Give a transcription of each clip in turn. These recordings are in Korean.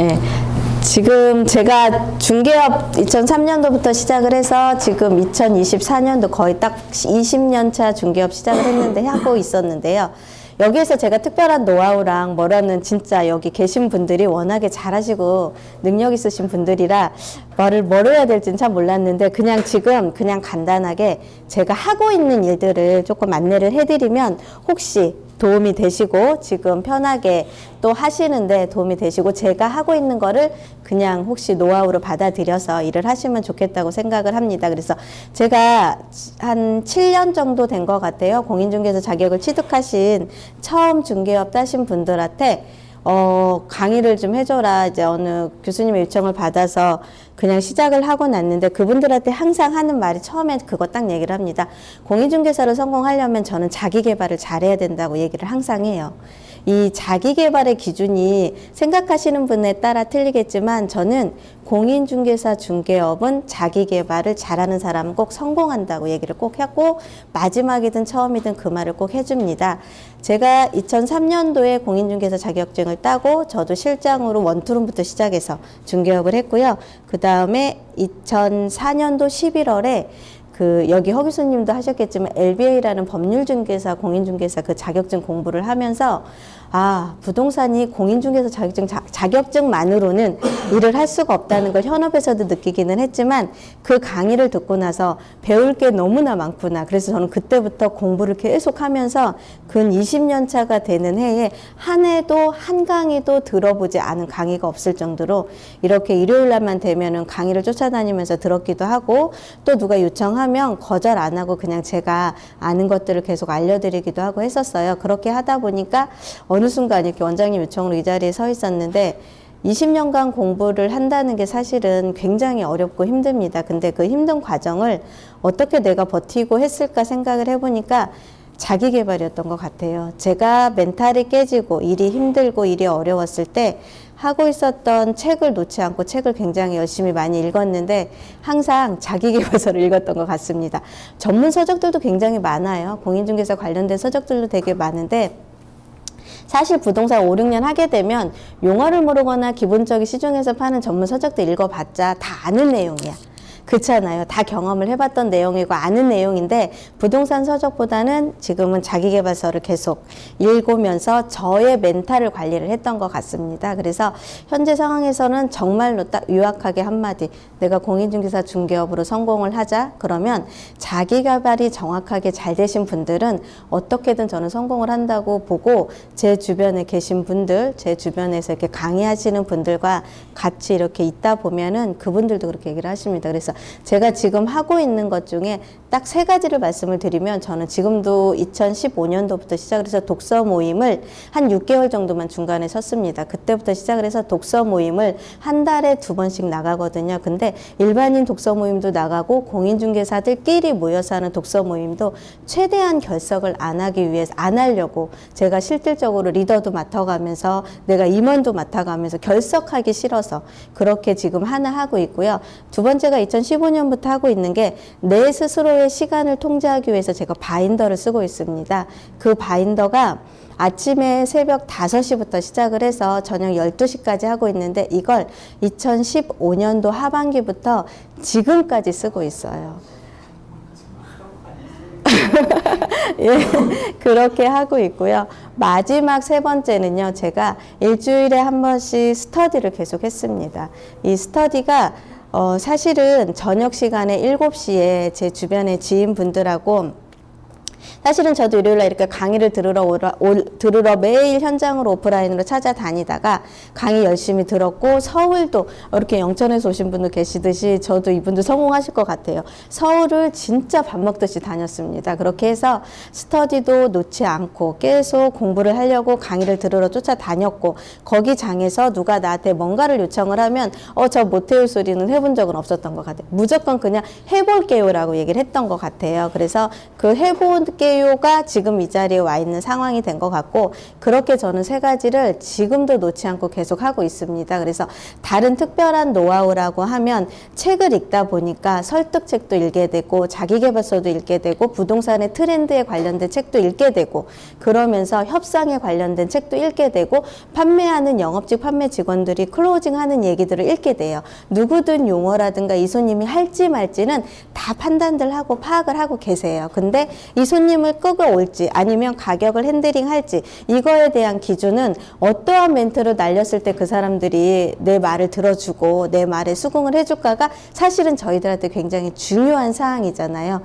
예. 지금 제가 중개업 2003년도부터 시작을 해서 지금 2024년도 거의 딱 20년 차 중개업 시작을 했는데 하고 있었는데요. 여기에서 제가 특별한 노하우랑 뭐라는 진짜 여기 계신 분들이 워낙에 잘하시고 능력 있으신 분들이라 뭘 해야 될지는 참 몰랐는데 그냥 지금 그냥 간단하게 제가 하고 있는 일들을 조금 안내를 해드리면 혹시 도움이 되시고 지금 편하게 또 하시는데 도움이 되시고 제가 하고 있는 거를 그냥 혹시 노하우로 받아들여서 일을 하시면 좋겠다고 생각을 합니다. 그래서 제가 한 7년 정도 된 것 같아요. 공인중개사 자격을 취득하신 처음 중개업 따신 분들한테 강의를 좀 해줘라. 이제 어느 교수님의 요청을 받아서 그냥 시작을 하고 났는데 그분들한테 항상 하는 말이 처음에 그거 딱 얘기를 합니다. 공인중개사로 성공하려면 저는 자기 개발을 잘해야 된다고 얘기를 항상 해요. 이 자기 개발의 기준이 생각하시는 분에 따라 틀리겠지만 저는 공인중개사 중개업은 자기 개발을 잘하는 사람은 꼭 성공한다고 얘기를 꼭 하고 마지막이든 처음이든 그 말을 꼭 해줍니다. 제가 2003년도에 공인중개사 자격증을 따고 저도 실장으로 원투룸부터 시작해서 중개업을 했고요. 그 다음에 2004년도 11월에 여기 허 교수님도 하셨겠지만 LBA라는 법률중개사, 공인중개사 그 자격증 공부를 하면서 부동산이 공인중개사 자격증만으로는 일을 할 수가 없다는 걸 현업에서도 느끼기는 했지만 그 강의를 듣고 나서 배울 게 너무나 많구나. 그래서 저는 그때부터 공부를 계속 하면서 근 20년 차가 되는 해에 한 해도 한 강의도 들어보지 않은 강의가 없을 정도로 이렇게 일요일 날만 되면은 강의를 쫓아다니면서 들었기도 하고 또 누가 요청하면 거절 안 하고 그냥 제가 아는 것들을 계속 알려드리기도 하고 했었어요. 그렇게 하다 보니까 어느 순간 이렇게 원장님 요청으로 이 자리에 서 있었는데 20년간 공부를 한다는 게 사실은 굉장히 어렵고 힘듭니다. 근데 그 힘든 과정을 어떻게 내가 버티고 했을까 생각을 해보니까 자기 개발이었던 것 같아요. 제가 멘탈이 깨지고 일이 힘들고 일이 어려웠을 때 하고 있었던 책을 놓지 않고 책을 굉장히 열심히 많이 읽었는데 항상 자기계발서를 읽었던 것 같습니다. 전문 서적들도 굉장히 많아요. 공인중개사 관련된 서적들도 되게 많은데 사실 부동산 5, 6년 하게 되면 용어를 모르거나 기본적인 시중에서 파는 전문 서적들 읽어봤자 다 아는 내용이야. 그렇잖아요. 다 경험을 해봤던 내용이고 아는 내용인데 부동산 서적보다는 지금은 자기계발서를 계속 읽으면서 저의 멘탈을 관리를 했던 것 같습니다. 그래서 현재 상황에서는 정말로 딱 요약하게 한마디 내가 공인중개사 중개업으로 성공을 하자 그러면 자기개발이 정확하게 잘 되신 분들은 어떻게든 저는 성공을 한다고 보고 제 주변에 계신 분들 제 주변에서 이렇게 강의하시는 분들과 같이 이렇게 있다 보면은 그분들도 그렇게 얘기를 하십니다. 그래서 제가 지금 하고 있는 것 중에 딱 3가지를 말씀을 드리면 저는 지금도 2015년도부터 시작을 해서 독서 모임을 한 6개월 정도만 중간에 섰습니다. 그때부터 시작을 해서 독서 모임을 한 달에 2번씩 나가거든요. 근데 일반인 독서 모임도 나가고 공인중개사들끼리 모여서 하는 독서 모임도 최대한 결석을 안 하기 위해서 안 하려고 제가 실질적으로 리더도 맡아가면서 내가 임원도 맡아가면서 결석하기 싫어서 그렇게 지금 하나 하고 있고요. 두 번째가 2015년부터 하고 있는 게 내 스스로의 시간을 통제하기 위해서 제가 바인더를 쓰고 있습니다. 그 바인더가 아침에 새벽 5시부터 시작을 해서 저녁 12시까지 하고 있는데 이걸 2015년도 하반기부터 지금까지 쓰고 있어요. 예, 그렇게 하고 있고요. 마지막 3번째는요, 제가 일주일에 한 번씩 스터디를 계속 했습니다. 이 스터디가 사실은 저녁 시간에 7시에 제 주변의 지인분들하고 사실은 저도 일요일날 이렇게 강의를 들으러 매일 현장으로 오프라인으로 찾아다니다가 강의 열심히 들었고 서울도 이렇게 영천에서 오신 분도 계시듯이 저도 이분도 성공하실 것 같아요. 서울을 진짜 밥 먹듯이 다녔습니다. 그렇게 해서 스터디도 놓지 않고 계속 공부를 하려고 강의를 들으러 쫓아다녔고 거기 장에서 누가 나한테 뭔가를 요청을 하면 저 못해올 소리는 해본 적은 없었던 것 같아요. 무조건 그냥 해볼게요 라고 얘기를 했던 것 같아요. 그래서 그 해본 개요가 지금 이 자리에 와 있는 상황이 된 것 같고, 그렇게 저는 세 가지를 지금도 놓지 않고 계속 하고 있습니다. 그래서 다른 특별한 노하우라고 하면 책을 읽다 보니까 설득책도 읽게 되고 자기계발서도 읽게 되고 부동산의 트렌드에 관련된 책도 읽게 되고, 그러면서 협상에 관련된 책도 읽게 되고, 판매하는 영업직 판매 직원들이 클로징하는 얘기들을 읽게 돼요. 누구든 용어라든가 이 손님이 할지 말지는 다 판단들 하고 파악을 하고 계세요. 근데 이 손님을 끄고 올지 아니면 가격을 핸들링 할지, 이거에 대한 기준은 어떠한 멘트로 날렸을 때 그 사람들이 내 말을 들어주고 내 말에 수긍을 해줄까가 사실은 저희들한테 굉장히 중요한 사항이잖아요.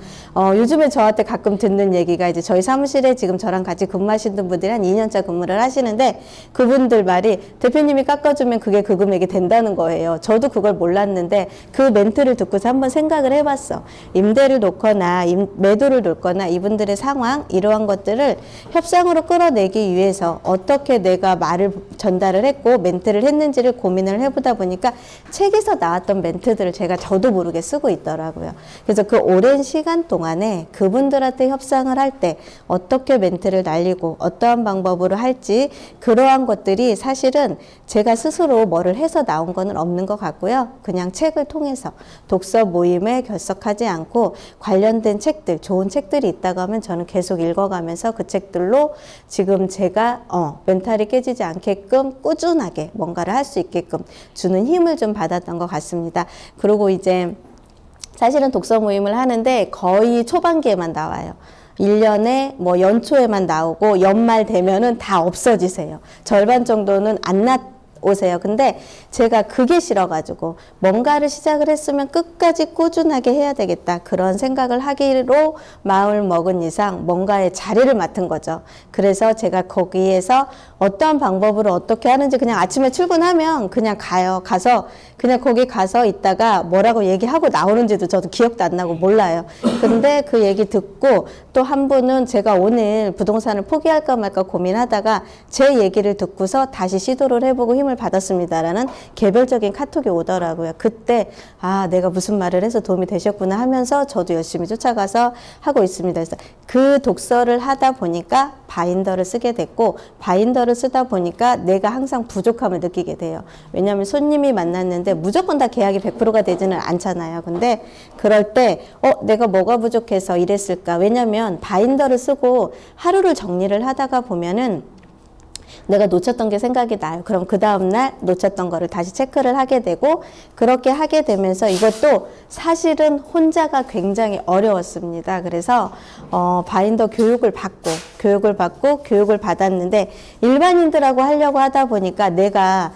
요즘에 저한테 가끔 듣는 얘기가, 이제 저희 사무실에 지금 저랑 같이 근무하시는 분들이 한 2년차 근무를 하시는데, 그분들 말이 대표님이 깎아주면 그게 그 금액이 된다는 거예요. 저도 그걸 몰랐는데 그 멘트를 듣고서 한번 생각을 해봤어. 임대를 놓거나 매도를 놓거나 이분들의 상황, 이러한 것들을 협상으로 끌어내기 위해서 어떻게 내가 말을 전달을 했고 멘트를 했는지를 고민을 해보다 보니까 책에서 나왔던 멘트들을 제가 저도 모르게 쓰고 있더라고요. 그래서 그 오랜 시간 동안에 그분들한테 협상을 할 때 어떻게 멘트를 날리고 어떠한 방법으로 할지, 그러한 것들이 사실은 제가 스스로 뭐를 해서 나온 거는 없는 것 같고요. 그냥 책을 통해서 독서 모임에 결석하지 않고 관련된 책들, 좋은 책들이 있다고 하면 저는 계속 읽어가면서 그 책들로 지금 제가 멘탈이 깨지지 않게끔 꾸준하게 뭔가를 할 수 있게끔 주는 힘을 좀 받았던 것 같습니다. 그리고 이제 사실은 독서 모임을 하는데 거의 초반기에만 나와요. 1년에 뭐 연초에만 나오고 연말 되면은 다 없어지세요. 절반 정도는 안 오세요. 근데 제가 그게 싫어가지고 뭔가를 시작을 했으면 끝까지 꾸준하게 해야 되겠다, 그런 생각을 하기로 마음을 먹은 이상 뭔가의 자리를 맡은 거죠. 그래서 제가 거기에서 어떠한 방법으로 어떻게 하는지 그냥 아침에 출근하면 그냥 가서 그냥 거기 가서 있다가 뭐라고 얘기하고 나오는지도 저도 기억도 안 나고 몰라요. 근데 그 얘기 듣고 또 한 분은 제가 오늘 부동산을 포기할까 말까 고민하다가 제 얘기를 듣고서 다시 시도를 해보고 힘을 받았습니다라는 개별적인 카톡이 오더라고요. 그때 내가 무슨 말을 해서 도움이 되셨구나 하면서 저도 열심히 쫓아가서 하고 있습니다. 그래서 그 독서를 하다 보니까 바인더를 쓰게 됐고, 바인더를 쓰다 보니까 내가 항상 부족함을 느끼게 돼요. 왜냐하면 손님이 만났는데 무조건 다 계약이 100%가 되지는 않잖아요. 근데 그럴 때 내가 뭐가 부족해서 이랬을까? 왜냐하면 바인더를 쓰고 하루를 정리를 하다가 보면은 내가 놓쳤던 게 생각이 나요. 그럼 그 다음날 놓쳤던 거를 다시 체크를 하게 되고, 그렇게 하게 되면서 이것도 사실은 혼자가 굉장히 어려웠습니다. 그래서 바인더 교육을 받고 받았는데, 일반인들하고 하려고 하다 보니까 내가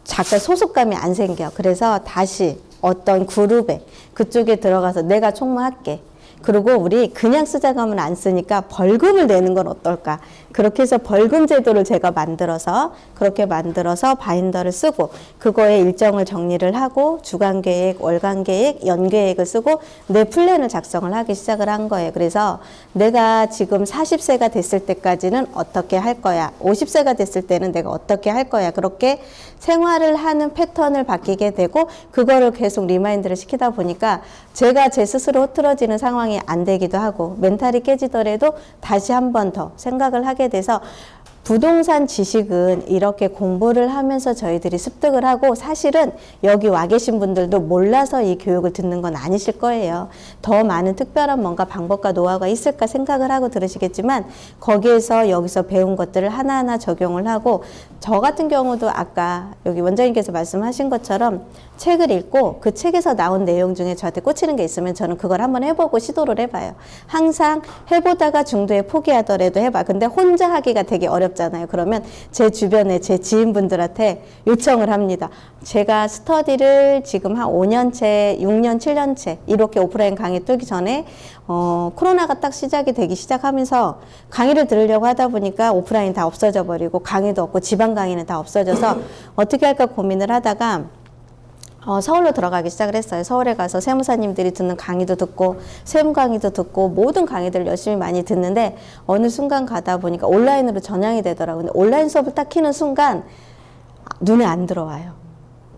잠깐 소속감이 안 생겨. 그래서 다시 어떤 그룹에 그쪽에 들어가서 내가 총무할게. 그리고 우리 그냥 쓰자고 하면 안 쓰니까 벌금을 내는 건 어떨까? 그렇게 해서 벌금 제도를 제가 그렇게 만들어서 바인더를 쓰고, 그거에 일정을 정리를 하고 주간 계획, 월간 계획, 연 계획을 쓰고 내 플랜을 작성을 하기 시작을 한 거예요. 그래서 내가 지금 40세가 됐을 때까지는 어떻게 할 거야, 50세가 됐을 때는 내가 어떻게 할 거야, 그렇게 생활을 하는 패턴을 바뀌게 되고, 그거를 계속 리마인드를 시키다 보니까 제가 제 스스로 흐트러지는 상황이 안 되기도 하고, 멘탈이 깨지더라도 다시 한 번 더 생각을 하게 돼서, 부동산 지식은 이렇게 공부를 하면서 저희들이 습득을 하고, 사실은 여기 와 계신 분들도 몰라서 이 교육을 듣는 건 아니실 거예요. 더 많은 특별한 뭔가 방법과 노하우가 있을까 생각을 하고 들으시겠지만, 거기에서 여기서 배운 것들을 하나하나 적용을 하고, 저 같은 경우도 아까 여기 원장님께서 말씀하신 것처럼 책을 읽고 그 책에서 나온 내용 중에 저한테 꽂히는 게 있으면 저는 그걸 한번 해보고 시도를 해봐요. 항상 해보다가 중도에 포기하더라도 해봐. 근데 혼자 하기가 되게 어렵잖아요. 그러면 제 주변에 제 지인분들한테 요청을 합니다. 제가 스터디를 지금 한 5년째, 6년, 7년째 이렇게 오프라인 강의 뜨기 전에 코로나가 딱 시작이 시작하면서 강의를 들으려고 하다 보니까 오프라인 다 없어져 버리고 강의도 없고 지방 강의는 다 없어져서 어떻게 할까 고민을 하다가 서울로 들어가기 시작을 했어요. 서울에 가서 세무사님들이 듣는 강의도 듣고 세무 강의도 듣고 모든 강의들을 열심히 많이 듣는데, 어느 순간 가다 보니까 온라인으로 전향이 되더라고요. 근데 온라인 수업을 딱 키는 순간 눈에 안 들어와요.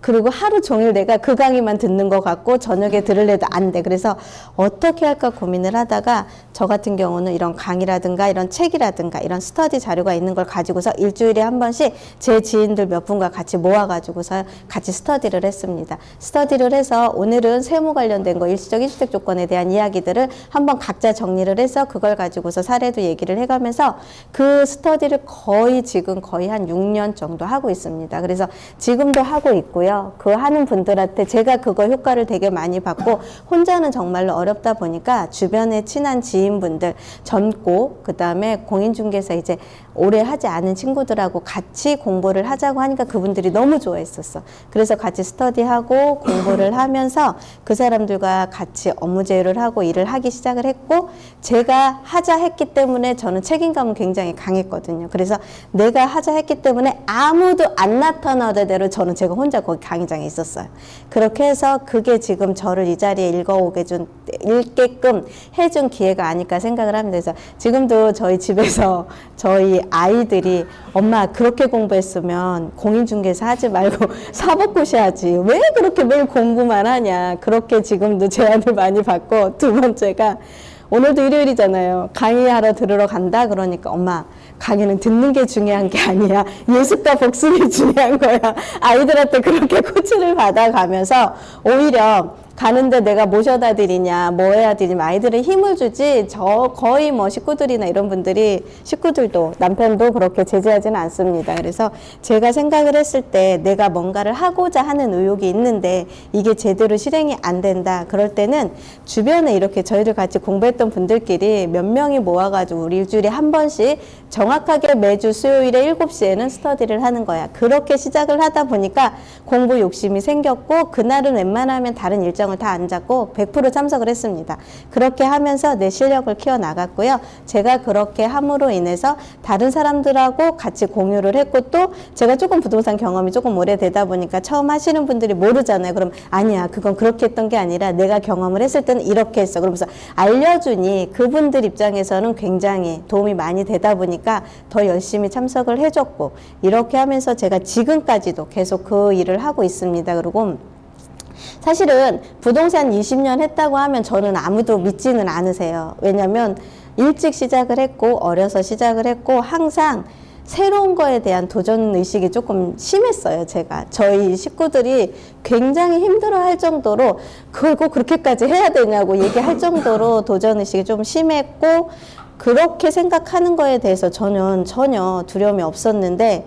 그리고 하루 종일 내가 그 강의만 듣는 것 같고 저녁에 들으려도 안 돼. 그래서 어떻게 할까 고민을 하다가 저 같은 경우는 이런 강의라든가 이런 책이라든가 이런 스터디 자료가 있는 걸 가지고서 일주일에 한 번씩 제 지인들 몇 분과 같이 모아가지고서 같이 스터디를 했습니다. 스터디를 해서 오늘은 세무 관련된 거 일시적 일주택 조건에 대한 이야기들을 한번 각자 정리를 해서 그걸 가지고서 사례도 얘기를 해가면서 그 스터디를 지금 거의 한 6년 정도 하고 있습니다. 그래서 지금도 하고 있고요. 그 하는 분들한테 제가 그거 효과를 되게 많이 받고 혼자는 정말로 어렵다 보니까 주변에 친한 지인분들 젊고 그다음에 공인중개사 이제 오래 하지 않은 친구들하고 같이 공부를 하자고 하니까 그분들이 너무 좋아했었어. 그래서 같이 스터디하고 공부를 하면서 그 사람들과 같이 업무 제휴를 하고 일을 하기 시작을 했고 제가 하자 했기 때문에 저는 책임감은 굉장히 강했거든요. 그래서 내가 하자 했기 때문에 아무도 안 나타나던 대로 저는 제가 혼자 거기 강의장에 있었어요. 그렇게 해서 그게 지금 저를 이 자리에 읽게끔 해준 기회가 아닐까 생각을 합니다. 그래서 지금도 저희 집에서 저희 아이들이 엄마 그렇게 공부했으면 공인중개사 하지 말고 사법고시 하지 왜 그렇게 매일 공부만 하냐 그렇게 지금도 제안을 많이 받고 두 번째가 오늘도 일요일이잖아요. 강의하러 들으러 간다 그러니까 엄마 강의는 듣는 게 중요한 게 아니야. 예습과 복습이 중요한 거야. 아이들한테 그렇게 코치를 받아가면서 오히려 가는데 내가 모셔다 드리냐 뭐 해야 드리냐 아이들은 힘을 주지 거의 뭐 식구들이나 이런 분들이 식구들도 남편도 그렇게 제재하지는 않습니다. 그래서 제가 생각을 했을 때 내가 뭔가를 하고자 하는 의욕이 있는데 이게 제대로 실행이 안 된다 그럴 때는 주변에 이렇게 저희들 같이 공부했던 분들끼리 몇 명이 모아가지고 우리 일주일에 한 번씩 정확하게 매주 수요일에 7시에는 스터디를 하는 거야. 그렇게 시작을 하다 보니까 공부 욕심이 생겼고 그날은 웬만하면 다른 일정을 다 안 잡고 100% 참석을 했습니다. 그렇게 하면서 내 실력을 키워나갔고요. 제가 그렇게 함으로 인해서 다른 사람들하고 같이 공유를 했고 또 제가 조금 부동산 경험이 조금 오래되다 보니까 처음 하시는 분들이 모르잖아요. 그럼 아니야 그건 그렇게 했던 게 아니라 내가 경험을 했을 때는 이렇게 했어. 그러면서 알려주니 그분들 입장에서는 굉장히 도움이 많이 되다 보니까 더 열심히 참석을 해줬고 이렇게 하면서 제가 지금까지도 계속 그 일을 하고 있습니다. 그리고 사실은 부동산 20년 했다고 하면 저는 아무도 믿지는 않으세요. 왜냐면 일찍 시작을 했고 어려서 시작을 했고 항상 새로운 거에 대한 도전 의식이 조금 심했어요. 제가 저희 식구들이 굉장히 힘들어할 정도로 그걸 꼭 그렇게까지 해야 되냐고 얘기할 정도로 도전 의식이 좀 심했고 그렇게 생각하는 거에 대해서 저는 전혀 두려움이 없었는데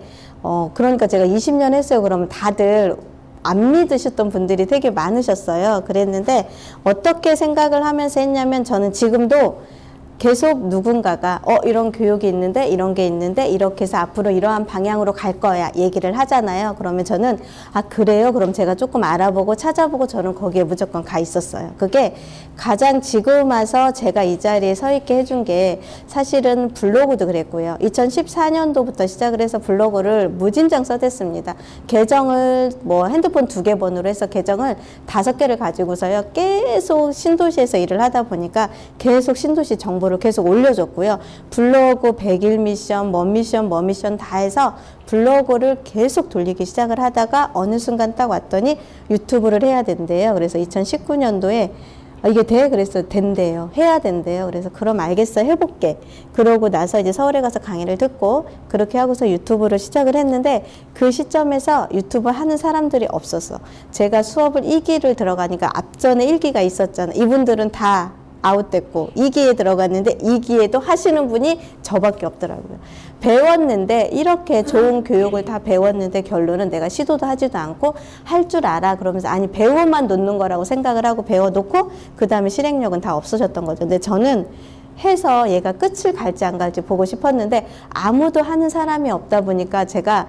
그러니까 제가 20년 했어요. 그러면 다들 안 믿으셨던 분들이 되게 많으셨어요. 그랬는데 어떻게 생각을 하면서 했냐면 저는 지금도 계속 누군가가 이런 교육이 있는데 이런 게 있는데 이렇게 해서 앞으로 이러한 방향으로 갈 거야 얘기를 하잖아요. 그러면 저는 그래요? 그럼 제가 조금 알아보고 찾아보고 저는 거기에 무조건 가 있었어요. 그게 가장 지금 와서 제가 이 자리에 서 있게 해준 게 사실은 블로그도 그랬고요. 2014년도부터 시작을 해서 블로그를 무진장 써댔습니다. 계정을 뭐 핸드폰 2개 번호로 해서 계정을 5개를 가지고서요. 계속 신도시에서 일을 하다 보니까 계속 신도시 정보를 계속 올려줬고요. 블로그 100일 미션, 뭐 미션 다 해서 블로그를 계속 돌리기 시작을 하다가 어느 순간 딱 왔더니 유튜브를 해야 된대요. 그래서 2019년도에 이게 돼? 그래서 된대요. 해야 된대요. 그래서 그럼 알겠어. 해볼게. 그러고 나서 이제 서울에 가서 강의를 듣고 그렇게 하고서 유튜브를 시작을 했는데 그 시점에서 유튜브 하는 사람들이 없었어. 제가 수업을 2기를 들어가니까 앞전에 1기가 있었잖아. 이분들은 다 아웃됐고 2기에 들어갔는데 2기에도 하시는 분이 저밖에 없더라고요. 배웠는데 이렇게 좋은 교육을 다 배웠는데 결론은 내가 시도도 하지도 않고 할 줄 알아 그러면서 아니 배워만 놓는 거라고 생각을 하고 배워놓고 그 다음에 실행력은 다 없어졌던 거죠. 근데 저는 해서 얘가 끝을 갈지 안 갈지 보고 싶었는데 아무도 하는 사람이 없다 보니까 제가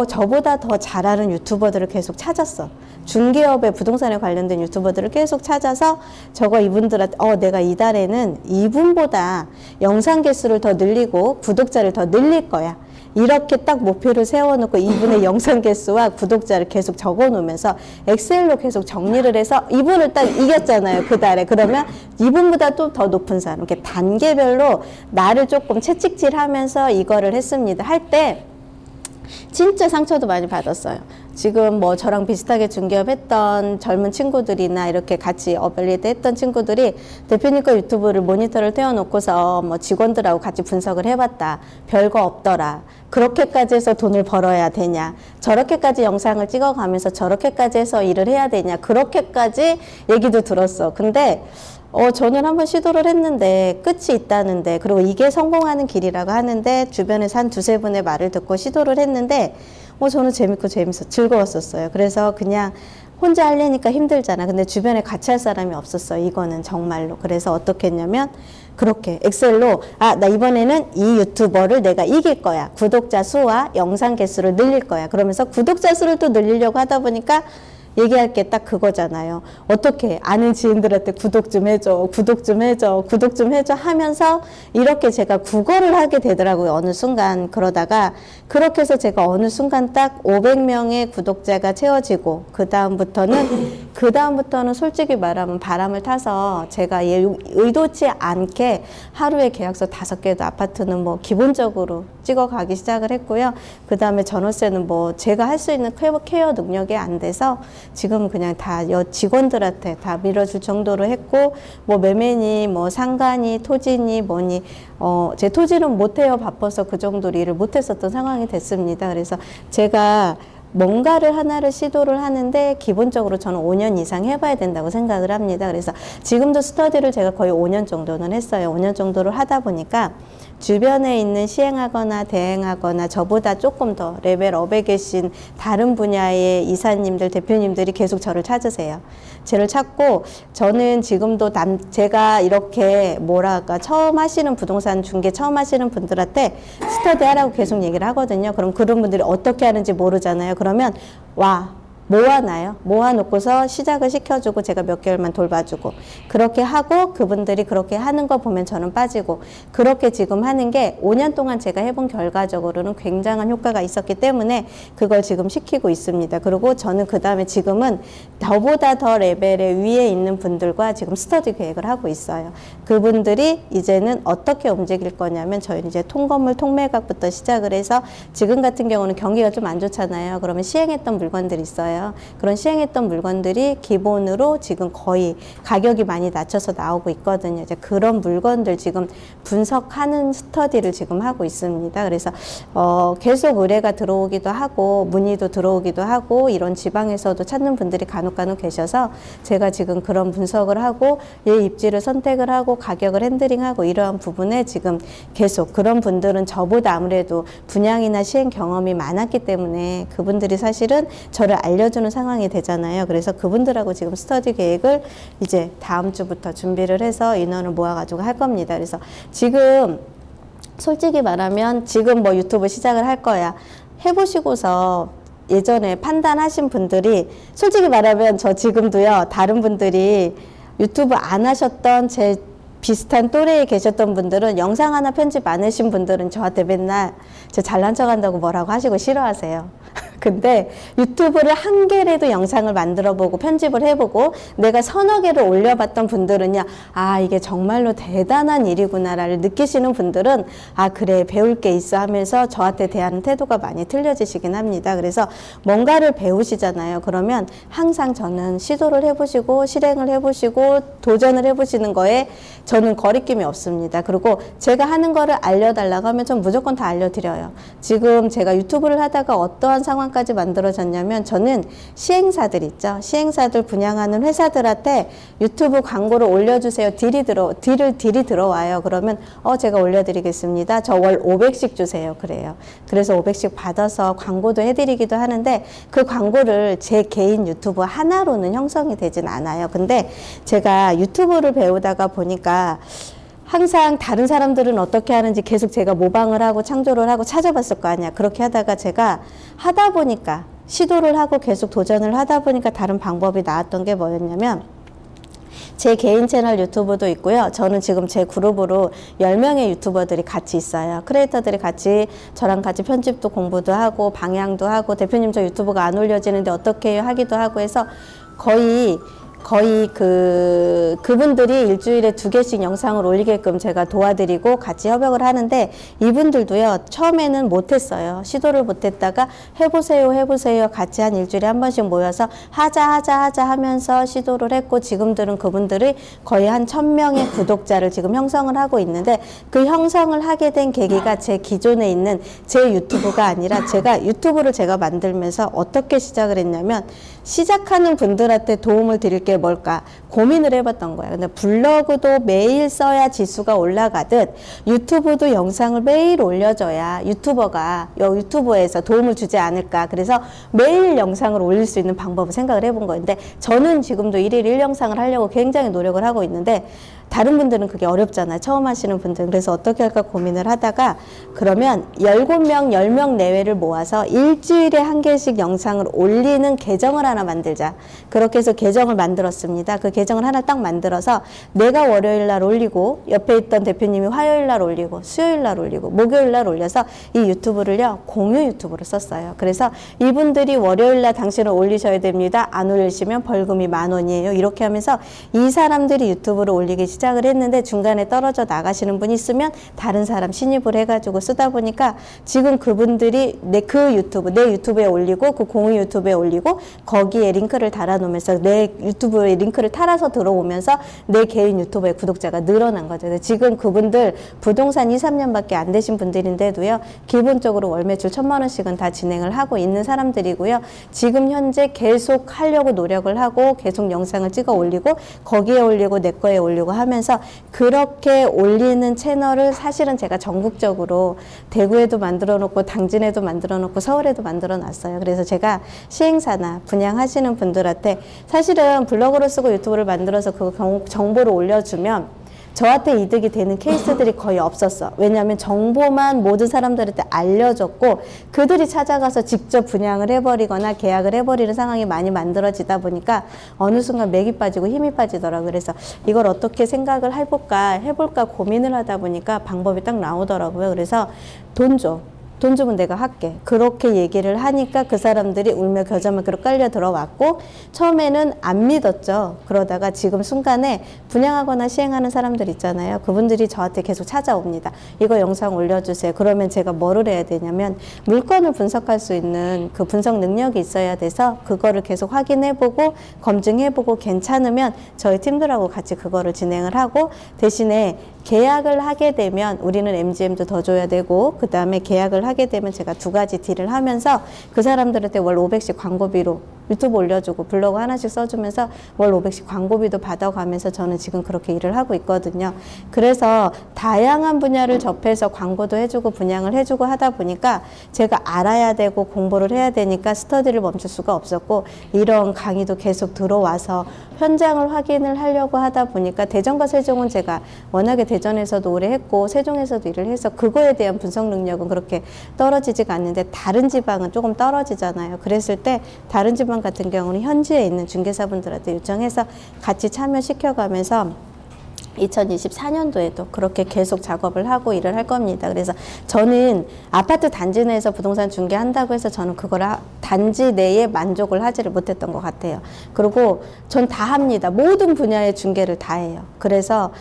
저보다 더 잘하는 유튜버들을 계속 찾았어. 중개업에 부동산에 관련된 유튜버들을 계속 찾아서 이분들한테 내가 이달에는 이분보다 영상 개수를 더 늘리고 구독자를 더 늘릴 거야. 이렇게 딱 목표를 세워놓고 이분의 영상 개수와 구독자를 계속 적어놓으면서 엑셀로 계속 정리를 해서 이분을 딱 이겼잖아요. 그 달에. 그러면 이분보다 또 더 높은 사람. 이렇게 단계별로 나를 조금 채찍질하면서 이거를 했습니다. 할 때 진짜 상처도 많이 받았어요. 지금 뭐 저랑 비슷하게 중개업 했던 젊은 친구들이나 이렇게 같이 어빌리트 했던 친구들이 대표님 거 유튜브를 모니터를 떼어놓고서 뭐 직원들하고 같이 분석을 해봤다. 별거 없더라. 그렇게까지 해서 돈을 벌어야 되냐. 저렇게까지 영상을 찍어가면서 저렇게까지 해서 일을 해야 되냐. 그렇게까지 얘기도 들었어. 근데 저는 한번 시도를 했는데 끝이 있다는데, 그리고 이게 성공하는 길이라고 하는데 주변에서 한 두세 분의 말을 듣고 시도를 했는데 저는 재밌고 즐거웠었어요. 그래서 그냥 혼자 하려니까 힘들잖아. 근데 주변에 같이 할 사람이 없었어요. 이거는 정말로. 그래서 어떻게 했냐면 그렇게 엑셀로 나 이번에는 이 유튜버를 내가 이길 거야. 구독자 수와 영상 개수를 늘릴 거야. 그러면서 구독자 수를 또 늘리려고 하다 보니까 얘기할 게 딱 그거잖아요. 어떻게 아는 지인들한테 구독 좀 해줘, 구독 좀 해줘, 구독 좀 해줘 하면서 이렇게 제가 국어를 하게 되더라고요. 어느 순간. 그러다가 그렇게 해서 제가 어느 순간 딱 500명의 구독자가 채워지고 그 다음부터는 솔직히 말하면 바람을 타서 제가 의도치 않게 하루에 계약서 5개도 아파트는 뭐 기본적으로 찍어가기 시작을 했고요. 그 다음에 전월세는 뭐 제가 할 수 있는 케어 능력이 안 돼서 지금 그냥 다 직원들한테 다 밀어줄 정도로 했고, 뭐 매매니 뭐 상가니 토지니 뭐니 제 토지는 못해요. 바빠서 그 정도로 일을 못했었던 상황이 됐습니다. 그래서 제가 뭔가를 하나를 시도를 하는데 기본적으로 저는 5년 이상 해봐야 된다고 생각을 합니다. 그래서 지금도 스터디를 제가 거의 5년 정도는 했어요. 5년 정도를 하다 보니까 주변에 있는 시행하거나 대행하거나 저보다 조금 더 레벨업에 계신 다른 분야의 이사님들, 대표님들이 계속 저를 찾으세요. 저를 찾고 저는 지금도 제가 이렇게 처음 하시는 부동산 중개 처음 하시는 분들한테 스터디 하라고 계속 얘기를 하거든요. 그럼 그런 분들이 어떻게 하는지 모르잖아요. 그러면 모아놔요. 모아놓고서 시작을 시켜주고 제가 몇 개월만 돌봐주고 그렇게 하고 그분들이 그렇게 하는 거 보면 저는 빠지고 그렇게 지금 하는 게 5년 동안 제가 해본 결과적으로는 굉장한 효과가 있었기 때문에 그걸 지금 시키고 있습니다. 그리고 저는 그 다음에 지금은 저보다 더 레벨에 위에 있는 분들과 지금 스터디 계획을 하고 있어요. 그분들이 이제는 어떻게 움직일 거냐면 저희는 이제 통건물 통매각부터 시작을 해서 지금 같은 경우는 경기가 좀 안 좋잖아요. 그러면 시행했던 물건들이 있어요. 그런 시행했던 물건들이 기본으로 지금 거의 가격이 많이 낮춰서 나오고 있거든요. 이제 그런 물건들 지금 분석하는 스터디를 지금 하고 있습니다. 그래서 계속 의뢰가 들어오기도 하고 문의도 들어오기도 하고 이런 지방에서도 찾는 분들이 간혹 계셔서 제가 지금 그런 분석을 하고 입지를 선택을 하고 가격을 핸들링하고 이러한 부분에 지금 계속 그런 분들은 저보다 아무래도 분양이나 시행 경험이 많았기 때문에 그분들이 사실은 저를 알려주는 상황이 되잖아요. 그래서 그분들하고 지금 스터디 계획을 이제 다음 주부터 준비를 해서 인원을 모아가지고 할 겁니다. 그래서 지금 솔직히 말하면 지금 뭐 유튜브 시작을 할 거야. 해보시고서 예전에 판단하신 분들이 솔직히 말하면 저 지금도요. 다른 분들이 유튜브 안 하셨던 제 비슷한 또래에 계셨던 분들은 영상 하나 편집 안 하신 분들은 저한테 맨날 저 잘난 척 한다고 뭐라고 하시고 싫어하세요. 근데 유튜브를 한 개라도 영상을 만들어보고 편집을 해보고 내가 서너 개를 올려봤던 분들은요, 이게 정말로 대단한 일이구나를 느끼시는 분들은 그래 배울 게 있어 하면서 저한테 대하는 태도가 많이 틀려지시긴 합니다. 그래서 뭔가를 배우시잖아요. 그러면 항상 저는 시도를 해보시고 실행을 해보시고 도전을 해보시는 거에 저는 거리낌이 없습니다. 그리고 제가 하는 거를 알려달라고 하면 전 무조건 다 알려드려요. 지금 제가 유튜브를 하다가 어떠한 상황까지 만들어졌냐면 저는 시행사들 있죠. 시행사들 분양하는 회사들한테 유튜브 광고를 올려주세요. 딜이 들어와요. 그러면 제가 올려드리겠습니다. 저 월 500씩 주세요. 그래요. 그래서 500씩 받아서 광고도 해드리기도 하는데 그 광고를 제 개인 유튜브 하나로는 형성이 되진 않아요. 근데 제가 유튜브를 배우다가 보니까 항상 다른 사람들은 어떻게 하는지 계속 제가 모방을 하고 창조를 하고 찾아봤을 거 아니야. 그렇게 하다가 제가 하다 보니까 시도를 하고 계속 도전을 하다 보니까 다른 방법이 나왔던 게 뭐였냐면 제 개인 채널 유튜브도 있고요. 저는 지금 제 그룹으로 10명의 유튜버들이 같이 있어요. 크리에이터들이 같이 저랑 같이 편집도 공부도 하고 방향도 하고 대표님 저 유튜브가 안 올려지는데 어떻게 해요? 하기도 하고 해서 거의 거의 그분들이 일주일에 2개씩 영상을 올리게끔 제가 도와드리고 같이 협업을 하는데, 이분들도요, 처음에는 못했어요. 시도를 못했다가 해보세요 같이 한 일주일에 한 번씩 모여서 하자 하면서 시도를 했고, 지금들은 그분들이 거의 한 1000명의 구독자를 지금 형성을 하고 있는데, 그 형성을 하게 된 계기가 제 기존에 있는 제 유튜브가 아니라, 제가 유튜브를 제가 만들면서 어떻게 시작을 했냐면, 시작하는 분들한테 도움을 드릴 게 뭘까 고민을 해봤던 거예요. 근데 블로그도 매일 써야 지수가 올라가듯 유튜브도 영상을 매일 올려줘야 유튜버가 유튜브에서 도움을 주지 않을까. 그래서 매일 영상을 올릴 수 있는 방법을 생각을 해본 거였는데, 저는 지금도 1일 1영상을 하려고 굉장히 노력을 하고 있는데, 다른 분들은 그게 어렵잖아요. 처음 하시는 분들은. 그래서 어떻게 할까 고민을 하다가, 그러면 7명, 10명 내외를 모아서 일주일에 한 개씩 영상을 올리는 계정을 하나 만들자. 그렇게 해서 계정을 만들었습니다. 그 계정을 하나 딱 만들어서 내가 월요일 날 올리고, 옆에 있던 대표님이 화요일 날 올리고, 수요일 날 올리고, 목요일 날 올려서 이 유튜브를요, 공유 유튜브로 썼어요. 그래서 이분들이 월요일 날 당신은 올리셔야 됩니다. 안 올리시면 벌금이 10,000원이에요. 이렇게 하면서 이 사람들이 유튜브를 올리기 시작을 했는데, 중간에 떨어져 나가시는 분이 있으면 다른 사람 신입을 해가지고 쓰다 보니까, 지금 그분들이 내 유튜브에 올리고, 그 공유 유튜브에 올리고, 거기에 링크를 달아놓으면서 내 유튜브에 링크를 달아서 들어오면서 내 개인 유튜브의 구독자가 늘어난 거죠. 지금 그분들 부동산 2, 3년밖에 안 되신 분들인데도요, 기본적으로 월 매출 1000만 원씩은 다 진행을 하고 있는 사람들이고요. 지금 현재 계속 하려고 노력을 하고, 계속 영상을 찍어 올리고, 거기에 올리고 내 거에 올리고 하면서, 그렇게 올리는 채널을 사실은 제가 전국적으로 대구에도 만들어 놓고, 당진에도 만들어 놓고, 서울에도 만들어 놨어요. 그래서 제가 시행사나 분양하시는 분들한테, 사실은 블로그를 쓰고 유튜브를 만들어서 그 정보를 올려주면 저한테 이득이 되는 케이스들이 거의 없었어. 왜냐하면 정보만 모든 사람들한테 알려줬고, 그들이 찾아가서 직접 분양을 해버리거나 계약을 해버리는 상황이 많이 만들어지다 보니까 어느 순간 맥이 빠지고 힘이 빠지더라고요. 그래서 이걸 어떻게 생각을 해볼까 고민을 하다 보니까 방법이 딱 나오더라고요. 그래서 돈 주면 내가 할게. 그렇게 얘기를 하니까 그 사람들이 울며 겨자며 그렇게 깔려 들어왔고, 처음에는 안 믿었죠. 그러다가 지금 순간에 분양하거나 시행하는 사람들 있잖아요. 그분들이 저한테 계속 찾아옵니다. 이거 영상 올려주세요. 그러면 제가 뭐를 해야 되냐면, 물건을 분석할 수 있는 그 분석 능력이 있어야 돼서, 그거를 계속 확인해보고 검증해보고 괜찮으면 저희 팀들하고 같이 그거를 진행을 하고, 대신에 계약을 하게 되면 우리는 MGM도 더 줘야 되고, 그 다음에 계약을 하게 되면 제가 2가지 딜을 하면서 그 사람들한테 월 500씩 광고비로 유튜브 올려주고 블로그 하나씩 써주면서 월 500씩 광고비도 받아가면서 저는 지금 그렇게 일을 하고 있거든요. 그래서 다양한 분야를 접해서 광고도 해주고 분양을 해주고 하다 보니까 제가 알아야 되고 공부를 해야 되니까 스터디를 멈출 수가 없었고, 이런 강의도 계속 들어와서 현장을 확인을 하려고 하다 보니까, 대전과 세종은 제가 워낙에 대전에서도 오래 했고 세종에서도 일을 해서 그거에 대한 분석 능력은 그렇게 떨어지지가 않는데, 다른 지방은 조금 떨어지잖아요. 그랬을 때 다른 지방 같은 경우는 현지에 있는 중개사분들한테 요청해서 같이 참여시켜가면서 2024년도에도 그렇게 계속 작업을 하고 일을 할 겁니다. 그래서 저는 아파트 단지 내에서 부동산 중개한다고 해서 저는 그걸 단지 내에 만족을 하지를 못했던 것 같아요. 그리고 전 다 합니다. 모든 분야의 중개를 다 해요. 그래서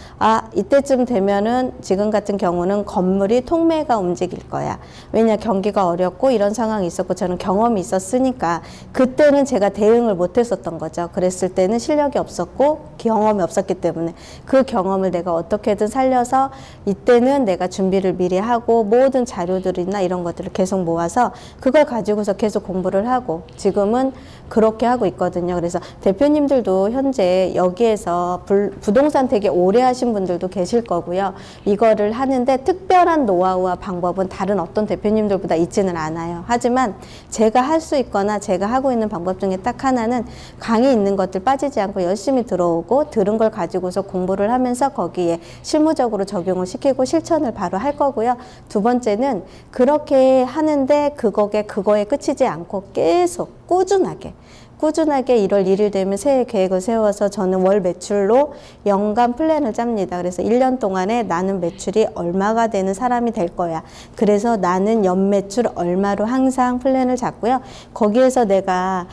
이때쯤 되면은 지금 같은 경우는 건물이 통매가 움직일 거야. 왜냐, 경기가 어렵고 이런 상황이 있었고 저는 경험이 있었으니까 그때는 제가 대응을 못했었던 거죠. 그랬을 때는 실력이 없었고 경험이 없었기 때문에 그 경험을 내가 어떻게든 살려서 이때는 내가 준비를 미리 하고 모든 자료들이나 이런 것들을 계속 모아서 그걸 가지고서 계속 공부를 하고 지금은 그렇게 하고 있거든요. 그래서 대표님들도 현재 여기에서 부동산 되게 오래 하신 분들도 계실 거고요. 이거를 하는데 특별한 노하우와 방법은 다른 어떤 대표님들보다 있지는 않아요. 하지만 제가 할 수 있거나 제가 하고 있는 방법 중에 딱 하나는 강의 있는 것들 빠지지 않고 열심히 들어오고 들은 걸 가지고서 공부를 하면서 거기에 실무적으로 적용을 시키고 실천을 바로 할 거고요. 두 번째는 그렇게 하는데 그거에 끝이지 않고 계속 꾸준하게 1월 1일 되면 새해 계획을 세워서 저는 월 매출로 연간 플랜을 짭니다. 그래서 1년 동안에 나는 매출이 얼마가 되는 사람이 될 거야. 그래서 나는 연 매출 얼마로 항상 플랜을 잡고요. 거기에서 내가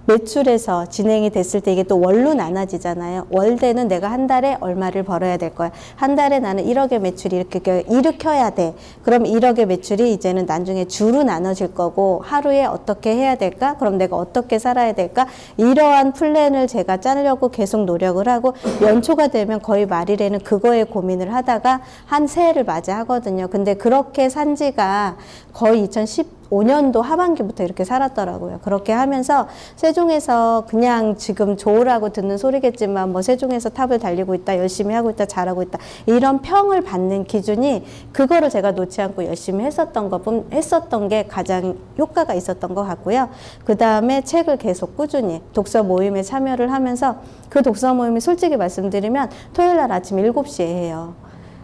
매출에서 진행이 됐을 때 이게 또 월로 나눠지잖아요. 월대는 내가 한 달에 얼마를 벌어야 될 거야. 한 달에 나는 1억의 매출이 이렇게 일으켜야 돼. 그럼 1억의 매출이 이제는 나중에 주로 나눠질 거고 하루에 어떻게 해야 될까? 그럼 내가 어떻게 살아야 될까? 이러한 플랜을 제가 짜려고 계속 노력을 하고 연초가 되면 거의 말일에는 그거에 고민을 하다가 한 새해를 맞이하거든요. 근데 그렇게 산 지가 거의 2015년도 하반기부터 이렇게 살았더라고요. 그렇게 하면서 세종에서 그냥 지금 좋으라고 듣는 소리겠지만 뭐 세종에서 탑을 달리고 있다, 열심히 하고 있다, 잘하고 있다 이런 평을 받는 기준이 그거를 제가 놓지 않고 열심히 했었던 게 가장 효과가 있었던 것 같고요. 그 다음에 책을 계속 꾸준히 독서 모임에 참여를 하면서 그 독서 모임이 솔직히 말씀드리면 토요일 날 아침 7시에 해요.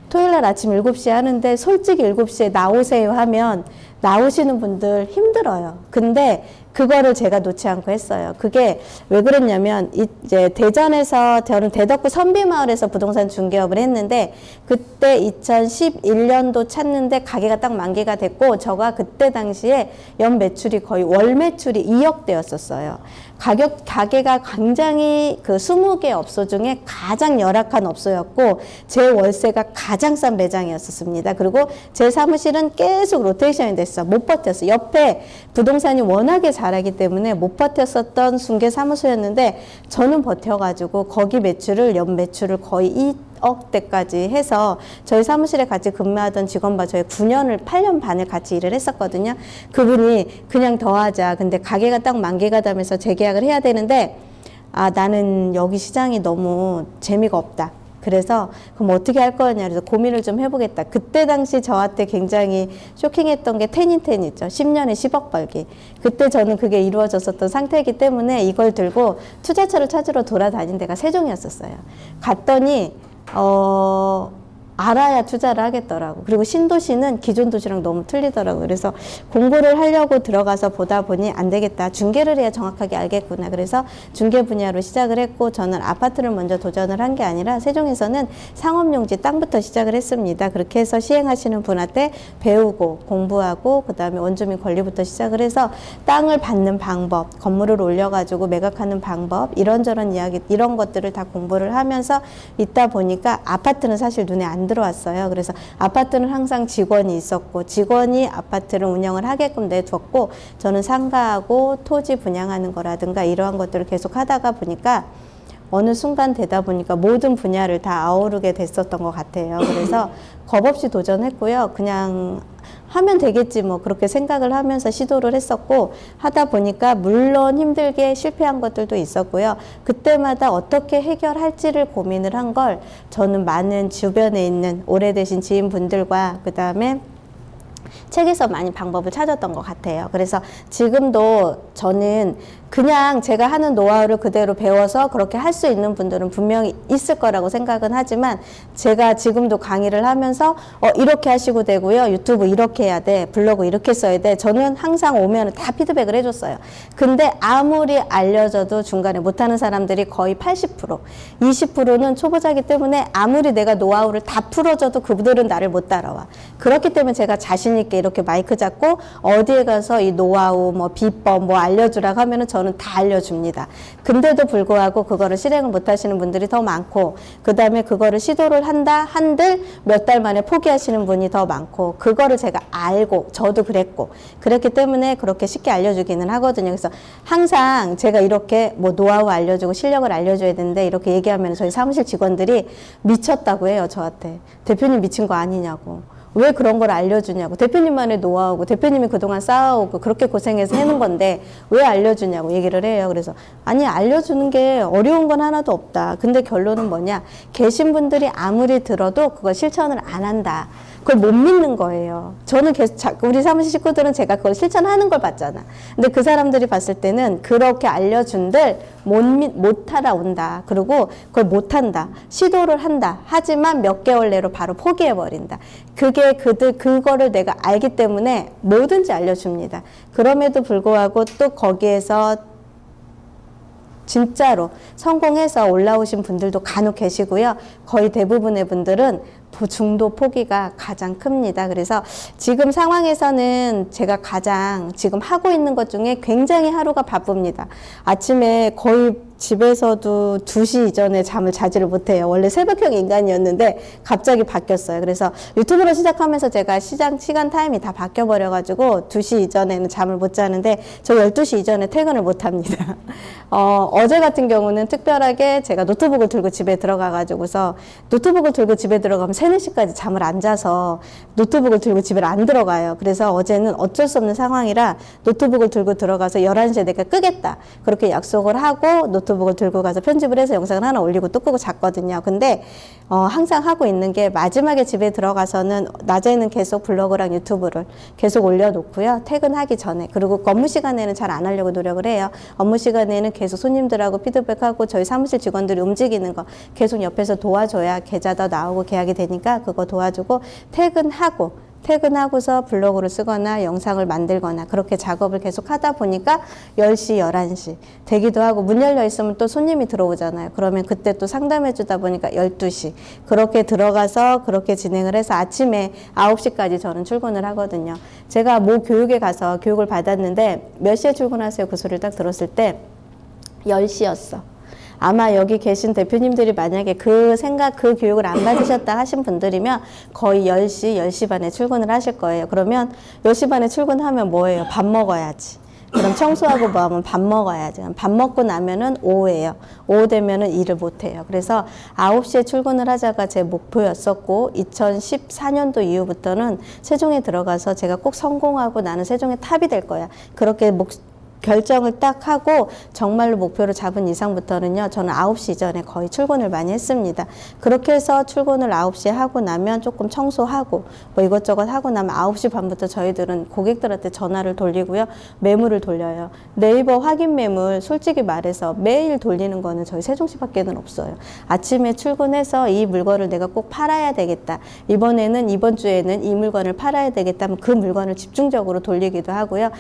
토요일 날 아침 7시에 하는데 솔직히 7시에 나오세요 하면 나오시는 분들 힘들어요. 근데 그거를 제가 놓지 않고 했어요. 그게 왜 그랬냐면 이제 대전에서 저는 대덕구 선비마을에서 부동산 중개업을 했는데 그때 2011년도 찾는데 가게가 딱 만기가 됐고 저가 그때 당시에 연 매출이 거의 월 매출이 2억대였었어요. 가게가 굉장히 그 20개 업소 중에 가장 열악한 업소였고 제 월세가 가장 싼 매장이었습니다. 그리고 제 사무실은 계속 로테이션이 됐어. 못 버텼어. 옆에 부동산이 워낙에 잘하기 때문에 못 버텼었던 중개 사무소였는데 저는 버텨가지고 거기 매출을 연 매출을 거의 2억대까지 해서 저희 사무실에 같이 근무하던 직원과 저희 8년 반을 같이 일을 했었거든요. 그분이 그냥 더 하자. 근데 가게가 딱 만기가 되면서 재계약을 해야 되는데 나는 여기 시장이 너무 재미가 없다. 그래서 그럼 어떻게 할 거냐 그래서 고민을 좀 해보겠다. 그때 당시 저한테 굉장히 쇼킹했던 게 텐인텐 있죠. 10년에 10억 벌기. 그때 저는 그게 이루어졌었던 상태이기 때문에 이걸 들고 투자처를 찾으러 돌아다닌 데가 세종이었었어요. 갔더니 알아야 투자를 하겠더라고. 그리고 신도시는 기존 도시랑 너무 틀리더라고. 그래서 공부를 하려고 들어가서 보다 보니 안 되겠다. 중개를 해야 정확하게 알겠구나. 그래서 중개 분야로 시작을 했고 저는 아파트를 먼저 도전을 한 게 아니라 세종에서는 상업용지 땅부터 시작을 했습니다. 그렇게 해서 시행하시는 분한테 배우고 공부하고 그 다음에 원주민 권리부터 시작을 해서 땅을 받는 방법, 건물을 올려가지고 매각하는 방법 이런저런 이야기 이런 것들을 다 공부를 하면서 있다 보니까 아파트는 사실 눈에 안 들어왔어요. 그래서 아파트는 항상 직원이 있었고 직원이 아파트를 운영을 하게끔 내줬고 저는 상가하고 토지 분양하는 거라든가 이러한 것들을 계속 하다가 보니까 어느 순간 되다 보니까 모든 분야를 다 아우르게 됐었던 것 같아요. 그래서 겁 없이 도전했고요. 그냥 하면 되겠지 뭐 그렇게 생각을 하면서 시도를 했었고 하다 보니까 물론 힘들게 실패한 것들도 있었고요. 그때마다 어떻게 해결할지를 고민을 한 걸 저는 많은 주변에 있는 오래되신 지인분들과 그 다음에 책에서 많이 방법을 찾았던 것 같아요. 그래서 지금도 저는 그냥 제가 하는 노하우를 그대로 배워서 그렇게 할 수 있는 분들은 분명히 있을 거라고 생각은 하지만 제가 지금도 강의를 하면서 이렇게 하시고 되고요. 유튜브 이렇게 해야 돼. 블로그 이렇게 써야 돼. 저는 항상 오면 다 피드백을 해줬어요. 근데 아무리 알려줘도 중간에 못하는 사람들이 거의 80%, 20%는 초보자이기 때문에 아무리 내가 노하우를 다 풀어줘도 그분들은 나를 못 따라와. 그렇기 때문에 제가 자신 있게 이렇게 마이크 잡고 어디에 가서 이 노하우, 뭐 비법, 뭐 알려주라고 하면은 저는 다 알려줍니다. 근데도 불구하고 그거를 실행을 못 하시는 분들이 더 많고, 그 다음에 그거를 시도를 한들 몇 달 만에 포기하시는 분이 더 많고, 그거를 제가 알고, 저도 그랬기 때문에 그렇게 쉽게 알려주기는 하거든요. 그래서 항상 제가 이렇게 뭐 노하우 알려주고 실력을 알려줘야 되는데 이렇게 얘기하면 저희 사무실 직원들이 미쳤다고 해요, 저한테. 대표님 미친 거 아니냐고. 왜 그런 걸 알려주냐고. 대표님만의 노하우고 대표님이 그동안 쌓아오고 그렇게 고생해서 해놓은 건데 왜 알려주냐고 얘기를 해요. 그래서 아니 알려주는 게 어려운 건 하나도 없다. 근데 결론은 뭐냐. 계신 분들이 아무리 들어도 그걸 실천을 안 한다. 그걸 못 믿는 거예요. 저는 계속 우리 사무실 식구들은 제가 그걸 실천하는 걸 봤잖아. 근데 그 사람들이 봤을 때는 그렇게 알려준들 못 따라온다. 그리고 그걸 못 한다. 시도를 한다. 하지만 몇 개월 내로 바로 포기해 버린다. 그게 그거를 내가 알기 때문에 뭐든지 알려줍니다. 그럼에도 불구하고 또 거기에서 진짜로 성공해서 올라오신 분들도 간혹 계시고요. 거의 대부분의 분들은 중도 포기가 가장 큽니다. 그래서 지금 상황에서는 제가 가장 지금 하고 있는 것 중에 굉장히 하루가 바쁩니다. 아침에 거의 집에서도 2시 이전에 잠을 자지를 못해요. 원래 새벽형 인간이었는데 갑자기 바뀌었어요. 그래서 유튜브를 시작하면서 제가 시간 타임이 다 바뀌어버려가지고 2시 이전에는 잠을 못 자는데 저 12시 이전에 퇴근을 못 합니다. 어제 같은 경우는 특별하게 제가 노트북을 들고 집에 들어가가지고서 노트북을 들고 집에 들어가면 3, 4시까지 잠을 안 자서 노트북을 들고 집에 안 들어가요. 그래서 어제는 어쩔 수 없는 상황이라 노트북을 들고 들어가서 11시에 내가 끄겠다. 그렇게 약속을 하고 노트북을 들고 가서 편집을 해서 영상을 하나 올리고 또 끄고 잤거든요. 근데 항상 하고 있는 게 마지막에 집에 들어가서는 낮에는 계속 블로그랑 유튜브를 계속 올려놓고요. 퇴근하기 전에 그리고 업무 시간에는 잘 안 하려고 노력을 해요. 업무 시간에는 계속 손님들하고 피드백하고 저희 사무실 직원들이 움직이는 거 계속 옆에서 도와줘야 계좌도 나오고 계약이 되니까 그거 도와주고 퇴근하고서 블로그를 쓰거나 영상을 만들거나 그렇게 작업을 계속 하다 보니까 10시, 11시 되기도 하고 문 열려 있으면 또 손님이 들어오잖아요. 그러면 그때 또 상담해 주다 보니까 12시 그렇게 들어가서 그렇게 진행을 해서 아침에 9시까지 저는 출근을 하거든요. 제가 모 교육에 가서 교육을 받았는데 몇 시에 출근하세요? 그 소리를 딱 들었을 때 10시였어. 아마 여기 계신 대표님들이 만약에 그 교육을 안 받으셨다 하신 분들이면 거의 10시, 10시 반에 출근을 하실 거예요. 그러면 10시 반에 출근하면 뭐예요? 밥 먹어야지. 그럼 청소하고 뭐 하면 밥 먹어야지. 밥 먹고 나면은 오후예요. 오후 되면은 일을 못 해요. 그래서 9시에 출근을 하자가 제 목표였었고 2014년도 이후부터는 세종에 들어가서 제가 꼭 성공하고 나는 세종의 탑이 될 거야. 그렇게 결정을 딱 하고 정말로 목표를 잡은 이상부터는요. 저는 9시 이전에 거의 출근을 많이 했습니다. 그렇게 해서 출근을 9시에 하고 나면 조금 청소하고 뭐 이것저것 하고 나면 9시 반부터 저희들은 고객들한테 전화를 돌리고요. 매물을 돌려요. 네이버 확인 매물 솔직히 말해서 매일 돌리는 거는 저희 세종시밖에는 없어요. 아침에 출근해서 이 물건을 내가 꼭 팔아야 되겠다. 이번 주에는 이 물건을 팔아야 되겠다면 그 물건을 집중적으로 돌리기도 하고요.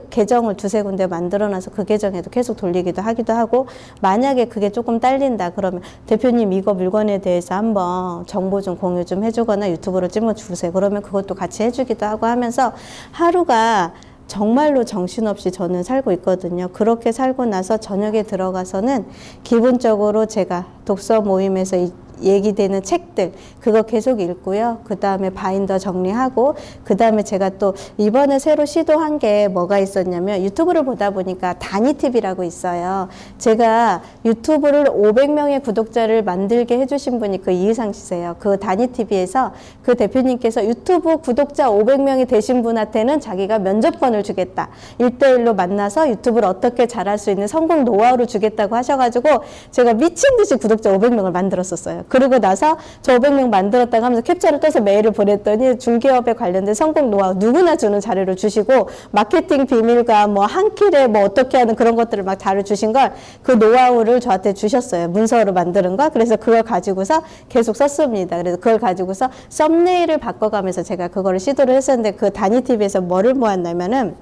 계정을 두세 군데 만들어놔서 그 계정에도 계속 돌리기도 하기도 하고 만약에 그게 조금 딸린다 그러면 대표님 이거 물건에 대해서 한번 정보 좀 공유 좀 해주거나 유튜브로 찍어주세요. 그러면 그것도 같이 해주기도 하고 하면서 하루가 정말로 정신없이 저는 살고 있거든요. 그렇게 살고 나서 저녁에 들어가서는 기본적으로 제가 독서 모임에서 얘기되는 책들 그거 계속 읽고요. 그 다음에 바인더 정리하고 그 다음에 제가 또 이번에 새로 시도한 게 뭐가 있었냐면 유튜브를 보다 보니까 다니TV라고 있어요. 제가 유튜브를 500명의 구독자를 만들게 해주신 분이 그 이의상 씨세요. 그 다니TV에서 그 대표님께서 유튜브 구독자 500명이 되신 분한테는 자기가 면접권을 주겠다. 1대1로 만나서 유튜브를 어떻게 잘할 수 있는 성공 노하우를 주겠다고 하셔가지고 제가 미친 듯이 구독자 500명을 만들었었어요. 그러고 나서 저 500명 만들었다고 하면서 캡처를 떠서 메일을 보냈더니 중개업에 관련된 성공 노하우 누구나 주는 자료를 주시고 마케팅 비밀과 뭐 한 킬에 뭐 어떻게 하는 그런 것들을 막 자료 주신 걸 그 노하우를 저한테 주셨어요. 문서로 만드는 거. 그래서 그걸 가지고서 계속 썼습니다. 그래서 그걸 가지고서 썸네일을 바꿔가면서 제가 그거를 시도를 했었는데 그 다니TV에서 뭐를 모았냐면은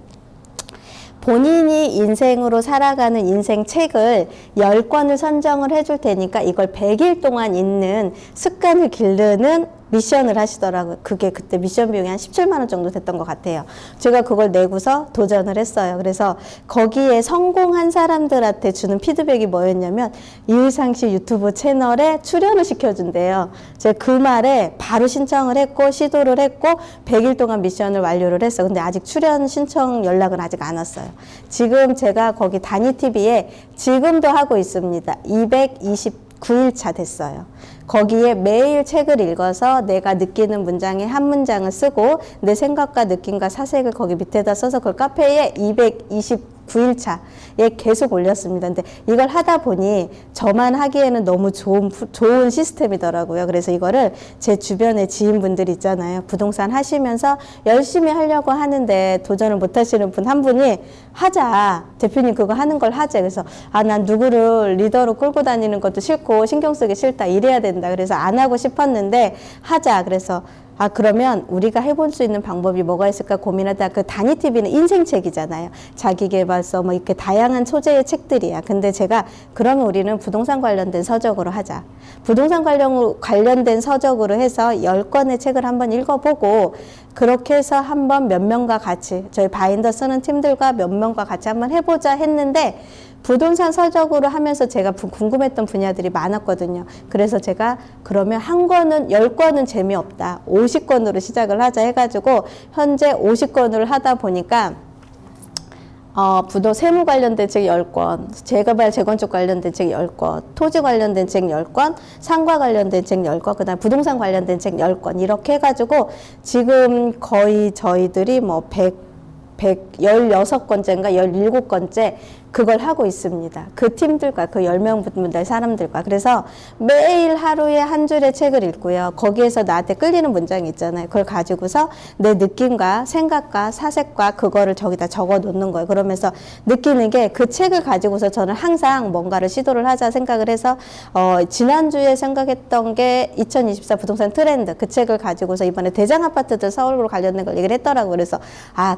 본인이 인생으로 살아가는 인생 책을 10권을 선정을 해줄 테니까 이걸 100일 동안 읽는 습관을 기르는 미션을 하시더라고요. 그게 그때 미션 비용이 한 17만 원 정도 됐던 것 같아요. 제가 그걸 내고서 도전을 했어요. 그래서 거기에 성공한 사람들한테 주는 피드백이 뭐였냐면 이의상 씨 유튜브 채널에 출연을 시켜준대요. 제가 그 말에 바로 신청을 했고 시도를 했고 100일 동안 미션을 완료를 했어요. 근데 아직 출연 신청 연락은 아직 안 왔어요. 지금 제가 거기 다니TV에 지금도 하고 있습니다. 229일차 됐어요. 거기에 매일 책을 읽어서 내가 느끼는 문장에 한 문장을 쓰고 내 생각과 느낌과 사색을 거기 밑에다 써서 그 카페에 229일차에 계속 올렸습니다. 근데 이걸 하다 보니 저만 하기에는 너무 좋은 시스템이더라고요. 그래서 이거를 제 주변에 지인분들 있잖아요. 부동산 하시면서 열심히 하려고 하는데 도전을 못 하시는 분 한 분이 하자. 대표님 그거 하는 걸 하자. 그래서 난 누구를 리더로 끌고 다니는 것도 싫고 신경 쓰기 싫다. 이래야 된다. 그래서 안 하고 싶었는데 하자. 그래서 아, 그러면 우리가 해볼 수 있는 방법이 뭐가 있을까 고민하다 그 단위TV는 인생책이잖아요. 자기계발서 뭐 이렇게 다양한 소재의 책들이야. 근데 제가 그러면 우리는 부동산 관련된 서적으로 하자. 부동산 관련된 서적으로 해서 10권의 책을 한번 읽어보고 그렇게 해서 한번 몇 명과 같이 저희 바인더 쓰는 팀들과 몇 명과 같이 한번 해보자 했는데 부동산 서적으로 하면서 제가 궁금했던 분야들이 많았거든요. 그래서 제가 그러면 한 권은 10권은 재미없다. 50권으로 시작을 하자 해가지고 현재 50권으로 하다 보니까 세무 관련된 책 10권, 재개발, 재건축 관련된 책 10권, 토지 관련된 책 10권, 상가 관련된 책 10권, 그 다음 부동산 관련된 책 10권, 이렇게 해가지고 지금 거의 저희들이 뭐 16권째인가 17권째 그걸 하고 있습니다. 그 팀들과 그 10명 분들 사람들과. 그래서 매일 하루에 한 줄의 책을 읽고요. 거기에서 나한테 끌리는 문장이 있잖아요. 그걸 가지고서 내 느낌과 생각과 사색과 그거를 저기다 적어 놓는 거예요. 그러면서 느끼는 게 그 책을 가지고서 저는 항상 뭔가를 시도를 하자 생각을 해서 지난주에 생각했던 게 2024 부동산 트렌드 그 책을 가지고서 이번에 대장 아파트들 서울로 관련된 걸 얘기를 했더라고요. 그래서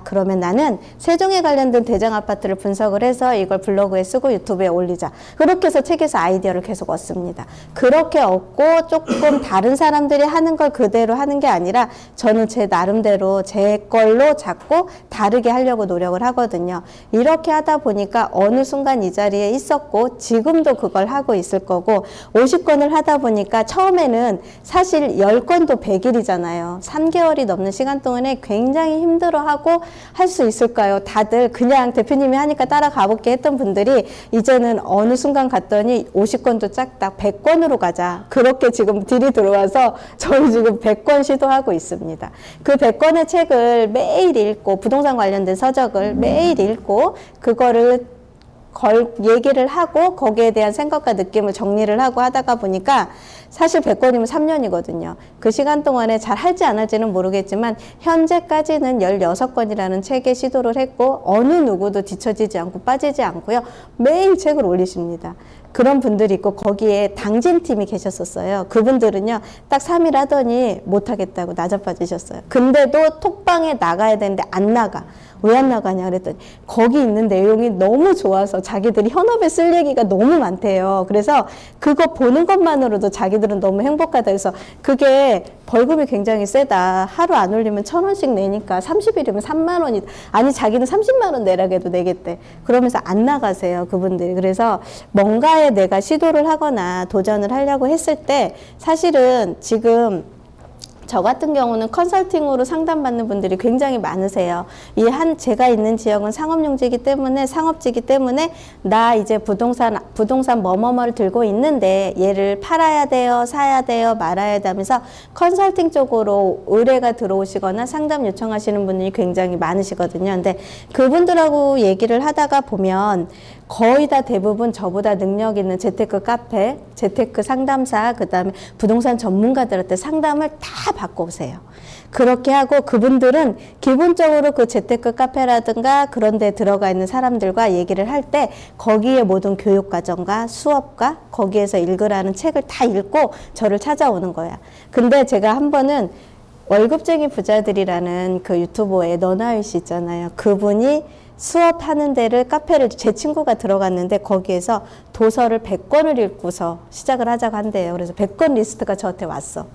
그러면 나는 세종에 관련된 대장 아파트를 분석을 해서 이걸 블로그에 쓰고 유튜브에 올리자. 그렇게 해서 책에서 아이디어를 계속 얻습니다. 그렇게 얻고 조금 다른 사람들이 하는 걸 그대로 하는 게 아니라 저는 제 나름대로 제 걸로 잡고 다르게 하려고 노력을 하거든요. 이렇게 하다 보니까 어느 순간 이 자리에 있었고 지금도 그걸 하고 있을 거고 50권을 하다 보니까 처음에는 사실 10권도 100일이잖아요. 3개월이 넘는 시간 동안에 굉장히 힘들어하고 할 수 있을까요? 다들 그냥 대표님이 하니까 따라가 볼게 했던 분들이 이제는 어느 순간 갔더니 50권도 작다 100권으로 가자 그렇게 지금 딜이 들어와서 저희 지금 100권 시도하고 있습니다. 그 100권의 책을 매일 읽고 부동산 관련된 서적을 매일 읽고 그거를 얘기를 하고 거기에 대한 생각과 느낌을 정리를 하고 하다가 보니까 사실 100권이면 3년이거든요. 그 시간 동안에 잘 할지 안 할지는 모르겠지만 현재까지는 16권이라는 책에 시도를 했고 어느 누구도 뒤처지지 않고 빠지지 않고요. 매일 책을 올리십니다. 그런 분들이 있고 거기에 당진팀이 계셨었어요. 그분들은요. 딱 3일 하더니 못하겠다고 나자빠지셨어요. 근데도 톡방에 나가야 되는데 안 나가. 왜 안 나가냐 그랬더니 거기 있는 내용이 너무 좋아서 자기들이 현업에 쓸 얘기가 너무 많대요. 그래서 그거 보는 것만으로도 자기들은 너무 행복하다 해서 그게 벌금이 굉장히 세다. 하루 안 올리면 1,000원씩 내니까 30일이면 3만 원이 아니 자기는 30만 원 내라고 해도 내겠대. 그러면서 안 나가세요. 그분들이. 그래서 뭔가에 내가 시도를 하거나 도전을 하려고 했을 때 사실은 지금 저 같은 경우는 컨설팅으로 상담받는 분들이 굉장히 많으세요. 제가 있는 지역은 상업용지이기 때문에, 상업지이기 때문에, 나 이제 부동산 뭐뭐뭐를 들고 있는데, 얘를 팔아야 돼요, 사야 돼요, 말아야 돼 하면서 컨설팅 쪽으로 의뢰가 들어오시거나 상담 요청하시는 분들이 굉장히 많으시거든요. 근데 그분들하고 얘기를 하다가 보면, 거의 다 대부분 저보다 능력 있는 재테크 카페, 재테크 상담사, 그 다음에 부동산 전문가들한테 상담을 다 받고 오세요. 그렇게 하고 그분들은 기본적으로 그 재테크 카페라든가 그런 데 들어가 있는 사람들과 얘기를 할 때 거기에 모든 교육과정과 수업과 거기에서 읽으라는 책을 다 읽고 저를 찾아오는 거야. 근데 제가 한 번은 월급쟁이 부자들이라는 그 유튜버에 너나위 씨 있잖아요. 그분이 수업하는 데를 카페를 제 친구가 들어갔는데 거기에서 도서를 100권을 읽고서 시작을 하자고 한대요. 그래서 100권 리스트가 저한테 왔어.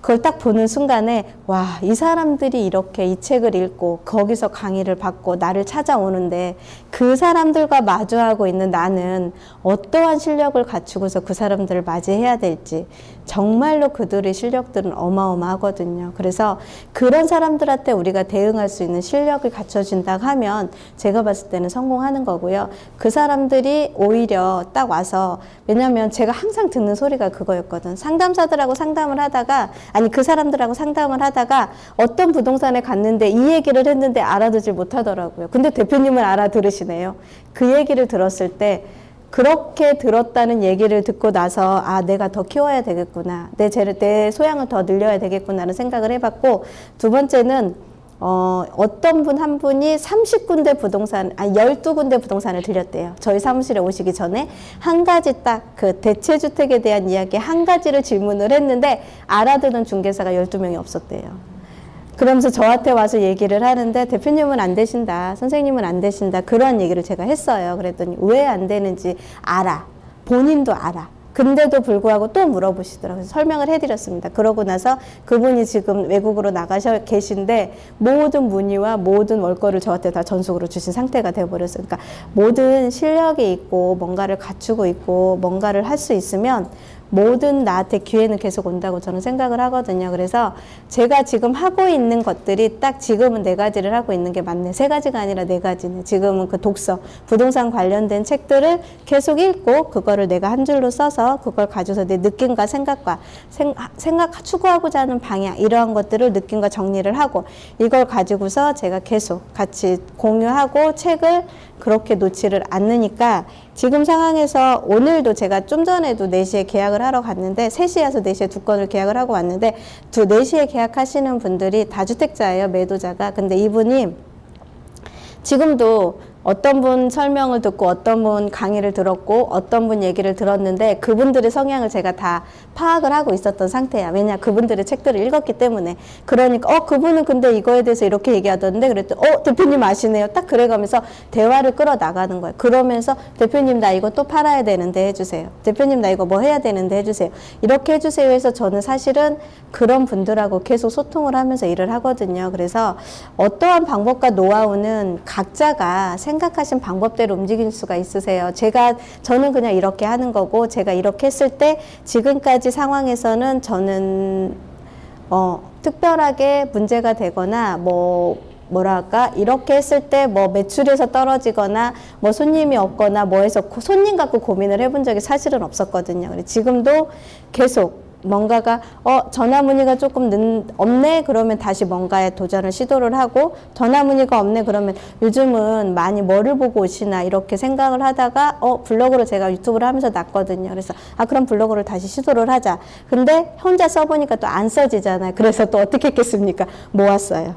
그걸 딱 보는 순간에 와, 이 사람들이 이렇게 이 책을 읽고 거기서 강의를 받고 나를 찾아오는데 그 사람들과 마주하고 있는 나는 어떠한 실력을 갖추고서 그 사람들을 맞이해야 될지 정말로 그들의 실력들은 어마어마하거든요. 그래서 그런 사람들한테 우리가 대응할 수 있는 실력을 갖춰준다 하면 제가 봤을 때는 성공하는 거고요. 그 사람들이 오히려 딱 와서 왜냐면 제가 항상 듣는 소리가 그거였거든. 상담사들하고 상담을 하다가 아니 그 사람들하고 상담을 하다가 어떤 부동산에 갔는데 이 얘기를 했는데 알아듣질 못하더라고요. 근데 대표님은 알아들으시네요. 그 얘기를 들었을 때 그렇게 들었다는 얘기를 듣고 나서 내가 더 키워야 되겠구나. 내 소양을 더 늘려야 되겠구나라는 생각을 해봤고 두 번째는 어떤 분 한 분이 30군데 부동산, 아니 12군데 부동산을 들렸대요. 저희 사무실에 오시기 전에 한 가지 딱 그 대체주택에 대한 이야기 한 가지를 질문을 했는데 알아듣는 중개사가 12명이 없었대요. 그러면서 저한테 와서 얘기를 하는데 대표님은 안 되신다, 선생님은 안 되신다, 그런 얘기를 제가 했어요. 그랬더니 왜 안 되는지 알아. 본인도 알아. 근데도 불구하고 또 물어보시더라고요. 설명을 해드렸습니다. 그러고 나서 그분이 지금 외국으로 나가셔 계신데 모든 문의와 모든 월거를 저한테 다 전속으로 주신 상태가 되어버렸어요. 그러니까 모든 실력이 있고 뭔가를 갖추고 있고 뭔가를 할 수 있으면 모든 나한테 기회는 계속 온다고 저는 생각을 하거든요. 그래서 제가 지금 하고 있는 것들이 딱 지금은 4가지를 하고 있는 게 맞네. 3가지가 아니라 4가지네. 지금은 그 독서, 부동산 관련된 책들을 계속 읽고 그거를 내가 한 줄로 써서 그걸 가져서 내 느낌과 생각과 생각 추구하고자 하는 방향 이러한 것들을 느낌과 정리를 하고 이걸 가지고서 제가 계속 같이 공유하고 책을 그렇게 놓지를 않으니까 지금 상황에서 오늘도 제가 좀 전에도 4시에 계약을 하러 갔는데 3시에서 4시에 2건을 계약을 하고 왔는데 4시에 계약하시는 분들이 다주택자예요. 매도자가. 근데 이분이 지금도 어떤 분 설명을 듣고 어떤 분 강의를 들었고 어떤 분 얘기를 들었는데 그분들의 성향을 제가 다 파악을 하고 있었던 상태야. 왜냐 그분들의 책들을 읽었기 때문에. 그러니까 그분은 근데 이거에 대해서 이렇게 얘기하던데 그랬더니 대표님 아시네요. 딱 그래가면서 대화를 끌어나가는 거예요. 그러면서 대표님 나 이거 또 팔아야 되는데 해주세요. 대표님 나 이거 뭐 해야 되는데 해주세요. 이렇게 해주세요 해서 저는 사실은 그런 분들하고 계속 소통을 하면서 일을 하거든요. 그래서 어떠한 방법과 노하우는 각자가 생각하신 방법대로 움직일 수가 있으세요. 저는 그냥 이렇게 하는 거고 제가 이렇게 했을 때 지금까지 상황에서는 저는 특별하게 문제가 되거나 뭐랄까 이렇게 했을 때 매출에서 떨어지거나 손님이 없거나 해서 손님 갖고 고민을 해본 적이 사실은 없었거든요. 지금도 계속 뭔가가 전화 문의가 조금 없네 그러면 다시 뭔가에 도전을 시도를 하고 전화 문의가 없네 그러면 요즘은 많이 뭐를 보고 오시나 이렇게 생각을 하다가 블로그로 제가 유튜브를 하면서 났거든요. 그래서 그럼 블로그를 다시 시도를 하자. 근데 혼자 써보니까 또 안 써지잖아요. 그래서 또 어떻게 했겠습니까? 모았어요.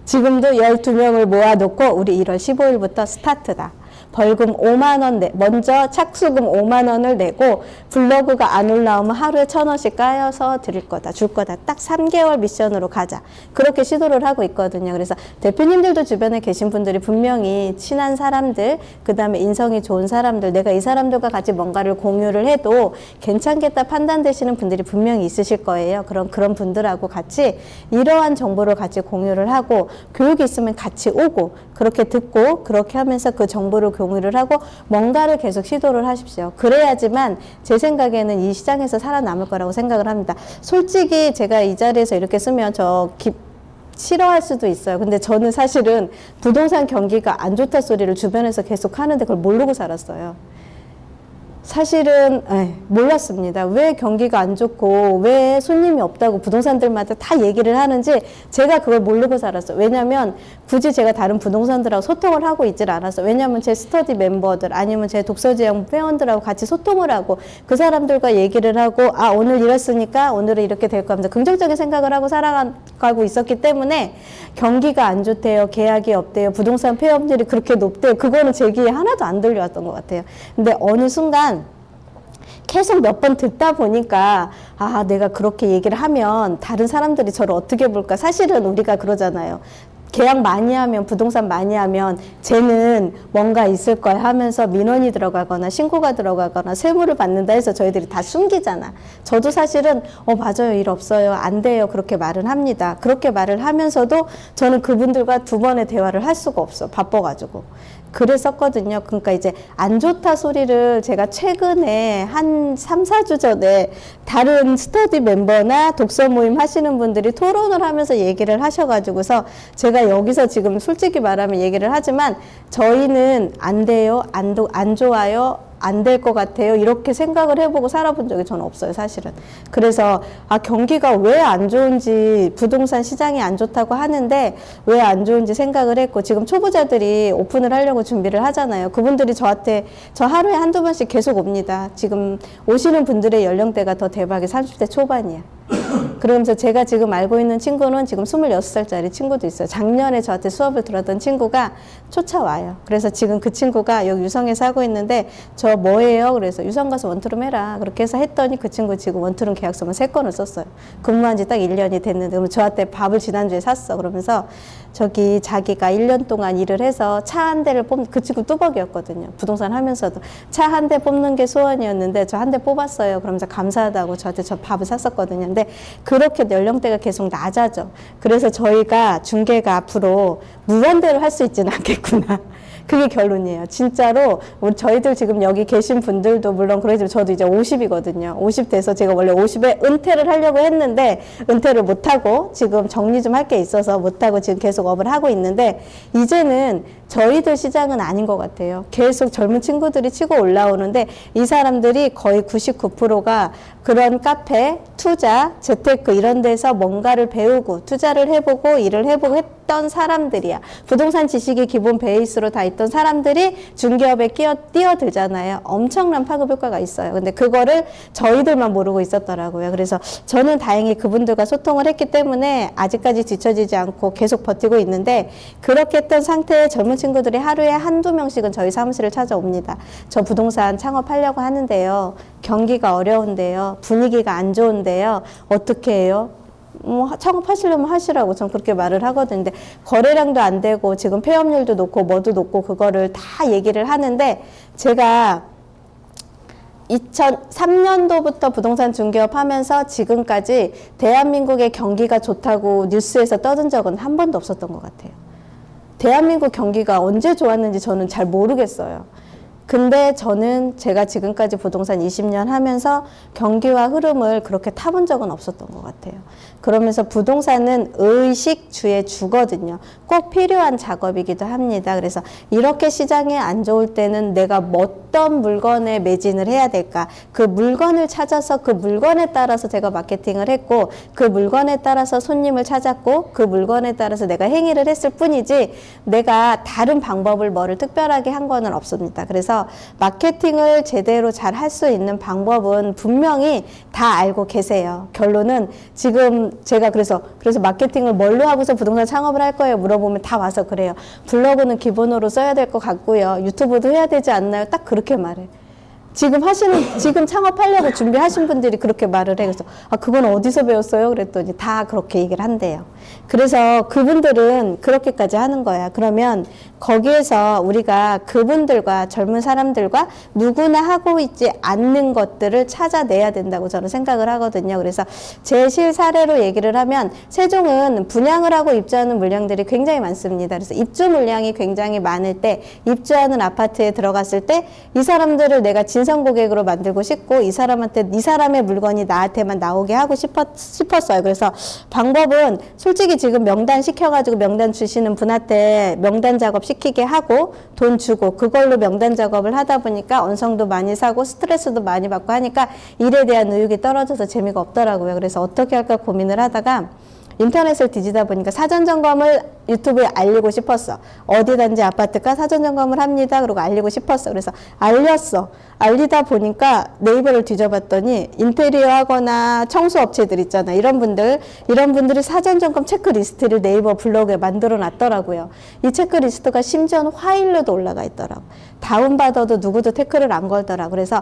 지금도 12명을 모아놓고 우리 1월 15일부터 스타트다. 벌금 5만 원 먼저 착수금 5만 원을 내고 블로그가 안 올라오면 하루에 1,000원씩 까여서 드릴 거다, 줄 거다. 딱 3개월 미션으로 가자. 그렇게 시도를 하고 있거든요. 그래서 대표님들도 주변에 계신 분들이 분명히 친한 사람들, 그 다음에 인성이 좋은 사람들, 내가 이 사람들과 같이 뭔가를 공유를 해도 괜찮겠다 판단되시는 분들이 분명히 있으실 거예요. 그런 분들하고 같이 이러한 정보를 같이 공유를 하고 교육이 있으면 같이 오고 그렇게 듣고 그렇게 하면서 그 정보를 공유를 하고 뭔가를 계속 시도를 하십시오. 그래야지만 제 생각에는 이 시장에서 살아남을 거라고 생각을 합니다. 솔직히 제가 이 자리에서 이렇게 쓰면 싫어할 수도 있어요. 근데 저는 사실은 부동산 경기가 안 좋다 소리를 주변에서 계속 하는데 그걸 모르고 살았어요. 사실은 몰랐습니다. 왜 경기가 안 좋고 왜 손님이 없다고 부동산들마다 다 얘기를 하는지 제가 그걸 모르고 살았어요. 왜냐하면 굳이 제가 다른 부동산들하고 소통을 하고 있질 않았어요. 왜냐하면 제 스터디 멤버들 아니면 제 독서지향 회원들하고 같이 소통을 하고 그 사람들과 얘기를 하고 오늘 이랬으니까 오늘은 이렇게 될 겁니다. 긍정적인 생각을 하고 살아가고 있었기 때문에 경기가 안 좋대요. 계약이 없대요. 부동산 폐업률이 그렇게 높대요. 그거는 제 귀에 하나도 안 들려왔던 것 같아요. 근데 어느 순간 계속 몇 번 듣다 보니까 내가 그렇게 얘기를 하면 다른 사람들이 저를 어떻게 볼까. 사실은 우리가 그러잖아요. 계약 많이 하면 부동산 많이 하면 쟤는 뭔가 있을 거야 하면서 민원이 들어가거나 신고가 들어가거나 세무를 받는다 해서 저희들이 다 숨기잖아. 저도 사실은 맞아요. 일 없어요. 안 돼요. 그렇게 말은 합니다. 그렇게 말을 하면서도 저는 그분들과 2번의 대화를 할 수가 없어. 바빠가지고. 그랬었거든요. 그러니까 이제 안 좋다 소리를 제가 최근에 한 3, 4주 전에 다른 스터디 멤버나 독서 모임 하시는 분들이 토론을 하면서 얘기를 하셔가지고서 제가 여기서 지금 솔직히 말하면 얘기를 하지만 저희는 안 돼요. 안 좋아요. 안 될 것 같아요. 이렇게 생각을 해보고 살아본 적이 저는 없어요, 사실은. 그래서 경기가 왜 안 좋은지 부동산 시장이 안 좋다고 하는데 왜 안 좋은지 생각을 했고 지금 초보자들이 오픈을 하려고 준비를 하잖아요. 그분들이 저한테 하루에 한두 번씩 계속 옵니다. 지금 오시는 분들의 연령대가 더 대박이 30대 초반이야. 그러면서 제가 지금 알고 있는 친구는 지금 26살짜리 친구도 있어요. 작년에 저한테 수업을 들었던 친구가 쫓아와요. 그래서 지금 그 친구가 여기 유성에서 하고 있는데 저 뭐예요? 그래서 유성 가서 원투룸 해라. 그렇게 해서 했더니 그 친구 지금 원투룸 계약서만 3건을 썼어요. 근무한 지 딱 1년이 됐는데 그럼 저한테 밥을 지난주에 샀어. 그러면서 저기 자기가 1년 동안 일을 해서 차 한 대를 그 친구 뚜벅이었거든요. 부동산 하면서도 차 한 대 뽑는 게 소원이었는데 저 한 대 뽑았어요. 그러면서 감사하다고 저한테 저 밥을 샀었거든요. 근데 그렇게 연령대가 계속 낮아져. 그래서 저희가 중개가 앞으로 무한대로 할 수 있지는 않겠구나. 그게 결론이에요. 진짜로 우리 저희들 지금 여기 계신 분들도 물론 그러지만 저도 이제 50이거든요. 50 돼서 제가 원래 50에 은퇴를 하려고 했는데 은퇴를 못하고 지금 정리 좀 할 게 있어서 못하고 지금 계속 업을 하고 있는데 이제는 저희들 시장은 아닌 것 같아요. 계속 젊은 친구들이 치고 올라오는데 이 사람들이 거의 99%가 그런 카페, 투자, 재테크 이런 데서 뭔가를 배우고 투자를 해보고 일을 해보고 했던 사람들이야. 부동산 지식이 기본 베이스로 다 있던 사람들이 중개업에 뛰어들잖아요. 엄청난 파급 효과가 있어요. 근데 그거를 저희들만 모르고 있었더라고요. 그래서 저는 다행히 그분들과 소통을 했기 때문에 아직까지 뒤처지지 않고 계속 버티고 있는데 그렇게 했던 상태의 젊은 친구들이 하루에 한두 명씩은 저희 사무실을 찾아옵니다. 저 부동산 창업하려고 하는데요. 경기가 어려운데요. 분위기가 안 좋은데요. 어떻게 해요? 창업하시려면 하시라고 전 그렇게 말을 하거든요. 근데 거래량도 안 되고 지금 폐업률도 높고 뭐도 높고 그거를 다 얘기를 하는데 제가 2003년도부터 부동산 중개업 하면서 지금까지 대한민국의 경기가 좋다고 뉴스에서 떠든 적은 한 번도 없었던 것 같아요. 대한민국 경기가 언제 좋았는지 저는 잘 모르겠어요. 근데 저는 제가 지금까지 부동산 20년 하면서 경기와 흐름을 그렇게 타본 적은 없었던 것 같아요. 그러면서 부동산은 의식주의 주거든요. 꼭 필요한 작업이기도 합니다. 그래서 이렇게 시장이 안 좋을 때는 내가 어떤 물건에 매진을 해야 될까? 그 물건을 찾아서 그 물건에 따라서 제가 마케팅을 했고 그 물건에 따라서 손님을 찾았고 그 물건에 따라서 내가 행위를 했을 뿐이지 내가 다른 방법을 뭐를 특별하게 한 거는 없습니다. 그래서 마케팅을 제대로 잘 할 수 있는 방법은 분명히 다 알고 계세요. 결론은 지금 제가 그래서 마케팅을 뭘로 하고서 부동산 창업을 할 거예요 물어보면 다 와서 그래요. 블로그는 기본으로 써야 될 것 같고요. 유튜브도 해야 되지 않나요? 딱 그렇게 말해. 지금 창업하려고 준비하신 분들이 그렇게 말을 해. 그래서 그건 어디서 배웠어요? 그랬더니 다 그렇게 얘기를 한대요. 그래서 그분들은 그렇게까지 하는 거야. 그러면 거기에서 우리가 그분들과 젊은 사람들과 누구나 하고 있지 않는 것들을 찾아내야 된다고 저는 생각을 하거든요. 그래서 제 실 사례로 얘기를 하면 세종은 분양을 하고 입주하는 물량들이 굉장히 많습니다. 그래서 입주 물량이 굉장히 많을 때 입주하는 아파트에 들어갔을 때 이 사람들을 내가 진상 고객으로 만들고 싶고 이 사람의 물건이 나한테만 나오게 하고 싶었어요. 그래서 방법은 솔직히 지금 명단 시켜가지고 명단 주시는 분한테 명단 작업 시키게 하고 돈 주고 그걸로 명단 작업을 하다 보니까 언성도 많이 사고 스트레스도 많이 받고 하니까 일에 대한 의욕이 떨어져서 재미가 없더라고요. 그래서 어떻게 할까 고민을 하다가 인터넷을 뒤지다 보니까 사전점검을 유튜브에 알리고 싶었어. 어디 단지 아파트가 사전점검을 합니다. 그러고 알리고 싶었어. 그래서 알렸어. 알리다 보니까 네이버를 뒤져봤더니 인테리어 하거나 청소업체들 있잖아요. 이런 분들이 사전점검 체크리스트를 네이버 블로그에 만들어 놨더라고요. 이 체크리스트가 심지어는 파일로도 올라가 있더라고. 다운받아도 누구도 태클을 안 걸더라. 그래서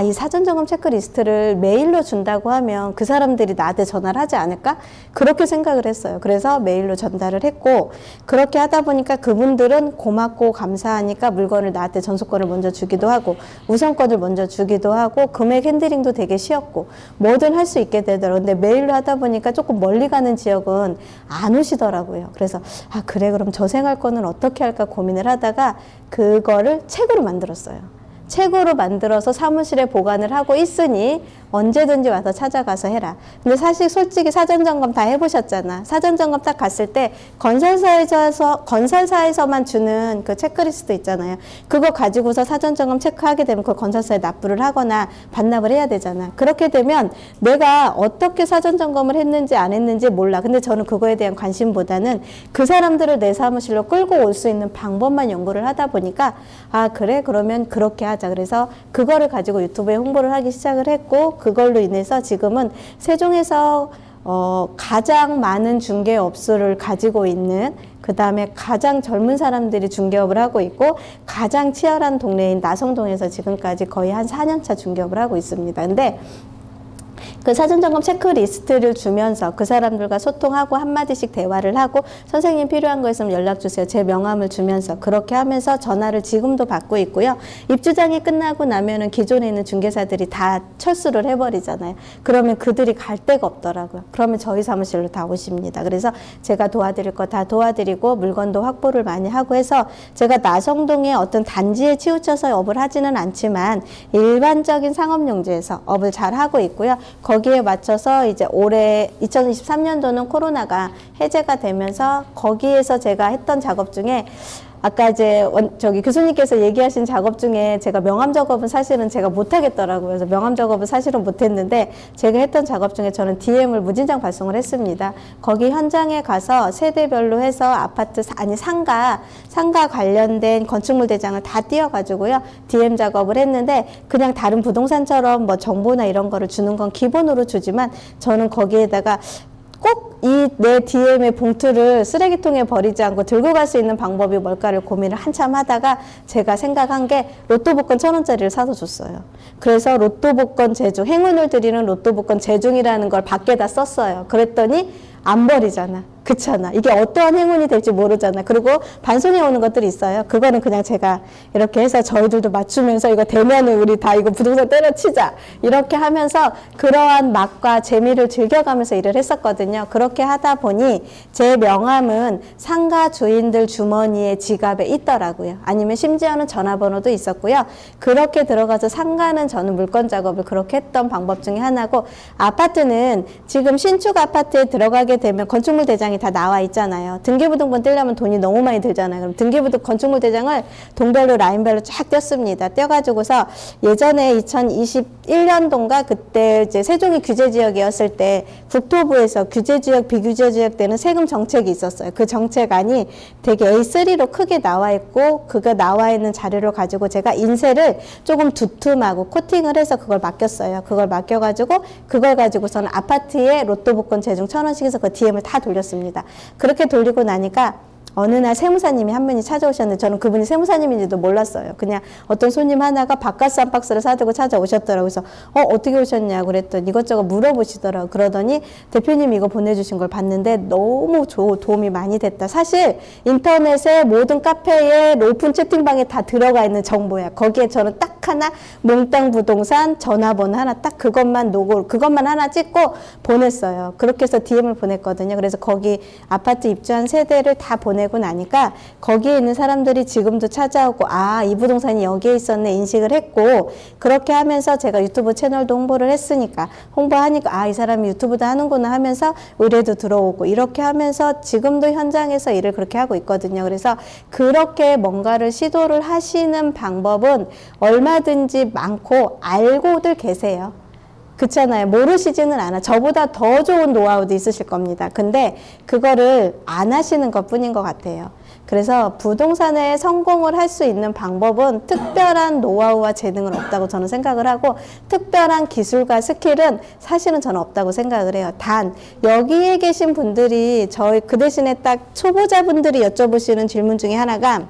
이 사전점검 체크리스트를 메일로 준다고 하면 그 사람들이 나한테 전화를 하지 않을까? 그렇게 생각을 했어요. 그래서 메일로 전달을 했고 그렇게 하다 보니까 그분들은 고맙고 감사하니까 물건을 나한테 전소권을 먼저 주기도 하고 우선권을 먼저 주기도 하고 금액 핸들링도 되게 쉬웠고 뭐든 할 수 있게 되더라고요. 근데 메일로 하다 보니까 조금 멀리 가는 지역은 안 오시더라고요. 그래서 그래 그럼 저 생활권은 어떻게 할까 고민을 하다가 그거를 책으로 만들었어요. 책으로 만들어서 사무실에 보관을 하고 있으니 언제든지 와서 찾아가서 해라. 근데 사실 솔직히 사전점검 다 해보셨잖아. 사전점검 딱 갔을 때 건설사에서만 주는 그 체크리스트 있잖아요. 그거 가지고서 사전점검 체크하게 되면 그 건설사에 납부를 하거나 반납을 해야 되잖아. 그렇게 되면 내가 어떻게 사전점검을 했는지 안 했는지 몰라. 근데 저는 그거에 대한 관심보다는 그 사람들을 내 사무실로 끌고 올 수 있는 방법만 연구를 하다 보니까 그래 그러면 그렇게 하자. 그래서 그거를 가지고 유튜브에 홍보를 하기 시작을 했고 그걸로 인해서 지금은 세종에서 가장 많은 중개업소를 가지고 있는, 그 다음에 가장 젊은 사람들이 중개업을 하고 있고 가장 치열한 동네인 나성동에서 지금까지 거의 한 4년차 중개업을 하고 있습니다. 근데 그 사전점검 체크리스트를 주면서 그 사람들과 소통하고 한마디씩 대화를 하고 선생님 필요한 거 있으면 연락 주세요. 제 명함을 주면서 그렇게 하면서 전화를 지금도 받고 있고요. 입주장이 끝나고 나면은 기존에 있는 중개사들이 다 철수를 해버리잖아요. 그러면 그들이 갈 데가 없더라고요. 그러면 저희 사무실로 다 오십니다. 그래서 제가 도와드릴 거 다 도와드리고 물건도 확보를 많이 하고 해서 제가 나성동의 어떤 단지에 치우쳐서 업을 하지는 않지만 일반적인 상업용지에서 업을 잘 하고 있고요. 거기에 맞춰서 이제 올해 2023년도는 코로나가 해제가 되면서 거기에서 제가 했던 작업 중에 아까 이제 저기 교수님께서 얘기하신 작업 중에 제가 명함 작업은 사실은 제가 못하겠더라고요. 그래서 명함 작업은 사실은 못했는데 제가 했던 작업 중에 저는 DM을 무진장 발송을 했습니다. 거기 현장에 가서 세대별로 해서 아파트 아니 상가 관련된 건축물 대장을 다 띄워가지고요. DM 작업을 했는데 그냥 다른 부동산처럼 뭐 정보나 이런 거를 주는 건 기본으로 주지만 저는 거기에다가 꼭 이 내 DM의 봉투를 쓰레기통에 버리지 않고 들고 갈 수 있는 방법이 뭘까를 고민을 한참 하다가 제가 생각한 게 로또 복권 1,000원짜리를 사서 줬어요. 그래서 로또 복권 제중, 행운을 드리는 로또 복권 제중이라는 걸 밖에다 썼어요. 그랬더니 안 버리잖아. 그렇잖아. 이게 어떠한 행운이 될지 모르잖아. 그리고 반송해 오는 것들이 있어요. 그거는 그냥 제가 이렇게 해서 저희들도 맞추면서 이거 되면은 우리 다 이거 부동산 때려치자. 이렇게 하면서 그러한 맛과 재미를 즐겨가면서 일을 했었거든요. 그렇게 하다 보니 제 명함은 상가 주인들 주머니에 지갑에 있더라고요. 아니면 심지어는 전화번호도 있었고요. 그렇게 들어가서 상가는 저는 물건 작업을 그렇게 했던 방법 중에 하나고 아파트는 지금 신축 아파트에 들어가게 되면 건축물 대장이 다 나와 있잖아요. 등기부등본 떼려면 돈이 너무 많이 들잖아요. 그럼 등기부등 건축물 대장을 동별로 라인별로 쫙 떼었습니다. 떼어가지고서 예전에 2021년도인가 그때 이제 세종이 규제지역이었을 때 국토부에서 규제지역, 비규제지역 때는 세금 정책이 있었어요. 그 정책안이 되게 A3로 크게 나와 있고 그거 나와 있는 자료를 가지고 제가 인쇄를 조금 두툼하고 코팅을 해서 그걸 맡겼어요. 그걸 맡겨가지고 그걸 가지고서는 아파트에 로또 복권 제중 1,000원씩 해서 그 DM을 다 돌렸습니다. 그렇게 돌리고 나니까 어느 날 세무사님이 한 분이 찾아오셨는데 저는 그분이 세무사님인지도 몰랐어요. 그냥 어떤 손님 하나가 바카스 한 박스를 사들고 찾아오셨더라고요. 그래서 어떻게 오셨냐고 그랬더니 이것저것 물어보시더라고요. 그러더니 대표님 이거 보내주신 걸 봤는데 너무 도움이 많이 됐다. 사실 인터넷에 모든 카페에 오픈 채팅방에 다 들어가 있는 정보야. 거기에 저는 딱 하나 몽땅 부동산 전화번호 하나 딱 그것만 하나 찍고 보냈어요. 그렇게 해서 DM을 보냈거든요. 그래서 거기 아파트 입주한 세대를 다 보내고 나니까 거기에 있는 사람들이 지금도 찾아오고 이 부동산이 여기에 있었네 인식을 했고 그렇게 하면서 제가 유튜브 채널도 홍보를 했으니까 홍보하니까 이 사람이 유튜브도 하는구나 하면서 의뢰도 들어오고 이렇게 하면서 지금도 현장에서 일을 그렇게 하고 있거든요. 그래서 그렇게 뭔가를 시도를 하시는 방법은 얼마든지 많고 알고들 계세요. 그렇잖아요. 모르시지는 않아. 저보다 더 좋은 노하우도 있으실 겁니다. 근데 그거를 안 하시는 것 뿐인 것 같아요. 그래서 부동산에 성공을 할 수 있는 방법은 특별한 노하우와 재능은 없다고 저는 생각을 하고 특별한 기술과 스킬은 사실은 저는 없다고 생각을 해요. 단 여기에 계신 분들이 그 대신에 딱 초보자분들이 여쭤보시는 질문 중에 하나가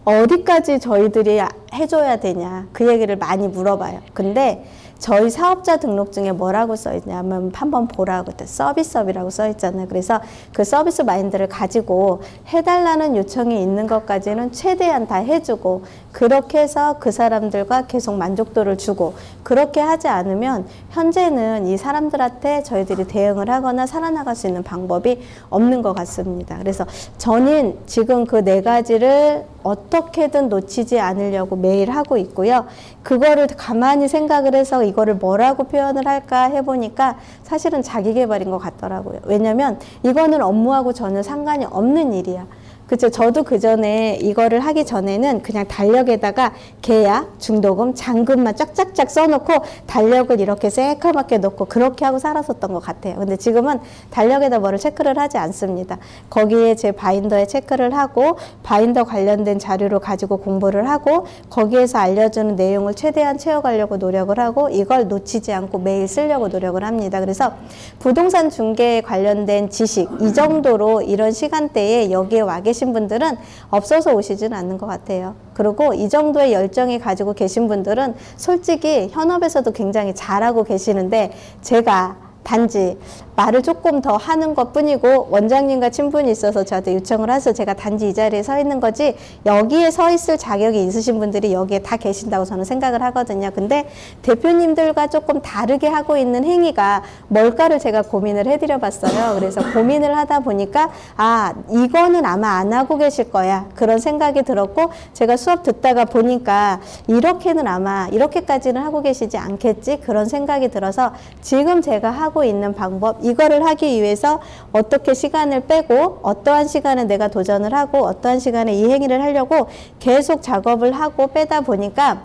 어디까지 저희들이 해줘야 되냐 그 얘기를 많이 물어봐요. 근데 저희 사업자 등록증에 뭐라고 써있냐면 한번 보라고 서비스업이라고 써있잖아요. 그래서 그 서비스 마인드를 가지고 해달라는 요청이 있는 것까지는 최대한 다 해주고 그렇게 해서 그 사람들과 계속 만족도를 주고 그렇게 하지 않으면 현재는 이 사람들한테 저희들이 대응을 하거나 살아나갈 수 있는 방법이 없는 것 같습니다. 그래서 저는 지금 그 4가지를 어떻게든 놓치지 않으려고 매일 하고 있고요. 그거를 가만히 생각을 해서 이거를 뭐라고 표현을 할까 해보니까 사실은 자기 개발인 것 같더라고요. 왜냐면 이거는 업무하고 전혀 상관이 없는 일이야. 그쵸. 저도 그 전에 이거를 하기 전에는 그냥 달력에다가 계약, 중도금, 잔금만 쫙쫙쫙 써놓고 달력을 이렇게 새까맣게 놓고 그렇게 하고 살았었던 것 같아요. 근데 지금은 달력에다 뭐를 체크를 하지 않습니다. 거기에 제 바인더에 체크를 하고 바인더 관련된 자료를 가지고 공부를 하고 거기에서 알려주는 내용을 최대한 채워가려고 노력을 하고 이걸 놓치지 않고 매일 쓰려고 노력을 합니다. 그래서 부동산 중개에 관련된 지식 이 정도로 이런 시간대에 여기에 와 계신 분들은 없어서 오시지는 않는 것 같아요. 그리고 이 정도의 열정이 가지고 계신 분들은 솔직히 현업에서도 굉장히 잘하고 계시는데 제가 단지 말을 조금 더 하는 것 뿐이고 원장님과 친분이 있어서 저한테 요청을 해서 제가 단지 이 자리에 서 있는 거지 여기에 서 있을 자격이 있으신 분들이 여기에 다 계신다고 저는 생각을 하거든요. 근데 대표님들과 조금 다르게 하고 있는 행위가 뭘까를 제가 고민을 해드려 봤어요. 그래서 고민을 하다 보니까 아 이거는 아마 안 하고 계실 거야 그런 생각이 들었고 제가 수업 듣다가 보니까 이렇게는 아마 이렇게까지는 하고 계시지 않겠지 그런 생각이 들어서 지금 제가 하고 있는 방법 이거를 하기 위해서 어떻게 시간을 빼고 어떠한 시간에 내가 도전을 하고 어떠한 시간에 이 행위를 하려고 계속 작업을 하고 빼다 보니까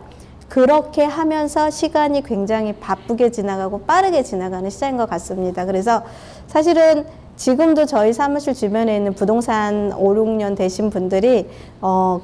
그렇게 하면서 시간이 굉장히 바쁘게 지나가고 빠르게 지나가는 시장인 것 같습니다. 그래서 사실은 지금도 저희 사무실 주변에 있는 부동산 5, 6년 되신 분들이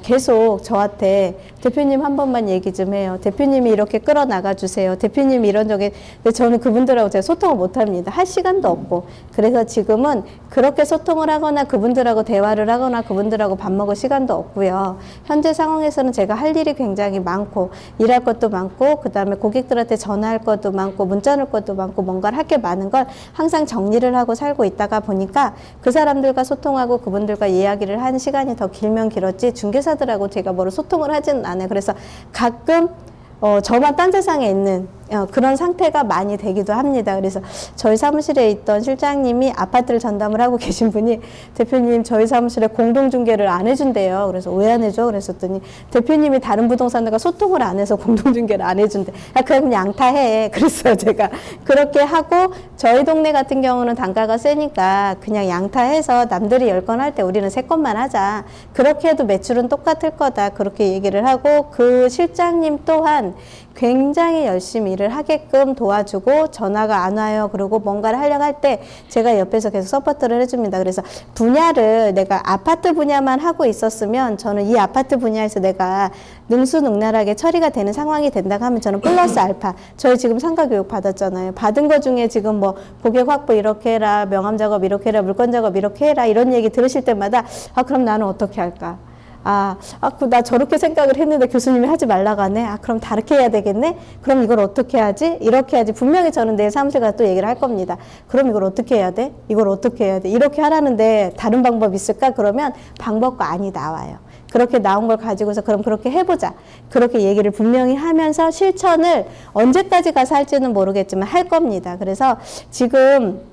계속 저한테 대표님 한 번만 얘기 좀 해요. 대표님이 이렇게 끌어나가 주세요. 대표님이 이런 적에 근데 저는 그분들하고 제가 소통을 못 합니다. 할 시간도 없고. 그래서 지금은 그렇게 소통을 하거나 그분들하고 대화를 하거나 그분들하고 밥 먹을 시간도 없고요. 현재 상황에서는 제가 할 일이 굉장히 많고 일할 것도 많고 그다음에 고객들한테 전화할 것도 많고 문자 넣을 것도 많고 뭔가를 할 게 많은 걸 항상 정리를 하고 살고 있다가 보니까 그 사람들과 소통하고 그분들과 이야기를 하는 시간이 더 길면 길었지 중개사들하고 제가 뭐를 소통을 하지는 않아요. 그래서 가끔 저만 딴 세상에 있는 그런 상태가 많이 되기도 합니다. 그래서 저희 사무실에 있던 실장님이 아파트를 전담을 하고 계신 분이 대표님 저희 사무실에 공동중개를 안 해준대요. 그래서 왜 안 해줘? 그랬었더니 대표님이 다른 부동산들과 소통을 안 해서 공동중개를 안 해준대. 아, 그럼 양타해. 그랬어요. 제가 그렇게 하고 저희 동네 같은 경우는 단가가 세니까 그냥 양타해서 남들이 10건 할 때 우리는 3건만 하자. 그렇게 해도 매출은 똑같을 거다. 그렇게 얘기를 하고 그 실장님 또한 굉장히 열심히 일을 하게끔 도와주고 전화가 안 와요. 그리고 뭔가를 하려고 할 때 제가 옆에서 계속 서포트를 해줍니다. 그래서 분야를 내가 아파트 분야만 하고 있었으면 저는 이 아파트 분야에서 내가 능수능란하게 처리가 되는 상황이 된다고 하면 저는 플러스 알파 저희 지금 상가교육 받았잖아요. 받은 거 중에 지금 뭐 고객 확보 이렇게 해라 명함 작업 이렇게 해라 물건 작업 이렇게 해라 이런 얘기 들으실 때마다 아 그럼 나는 어떻게 할까? 나 저렇게 생각을 했는데 교수님이 하지 말라고 하네. 그럼 다르게 해야 되겠네? 그럼 이걸 어떻게 하지? 이렇게 해야지. 분명히 저는 내일 사무실 가서 또 얘기를 할 겁니다. 그럼 이걸 어떻게 해야 돼? 이걸 어떻게 해야 돼? 이렇게 하라는데 다른 방법 있을까? 그러면 방법과 안이 나와요. 그렇게 나온 걸 가지고서 그럼 그렇게 해보자. 그렇게 얘기를 분명히 하면서 실천을 언제까지 가서 할지는 모르겠지만 할 겁니다. 그래서 지금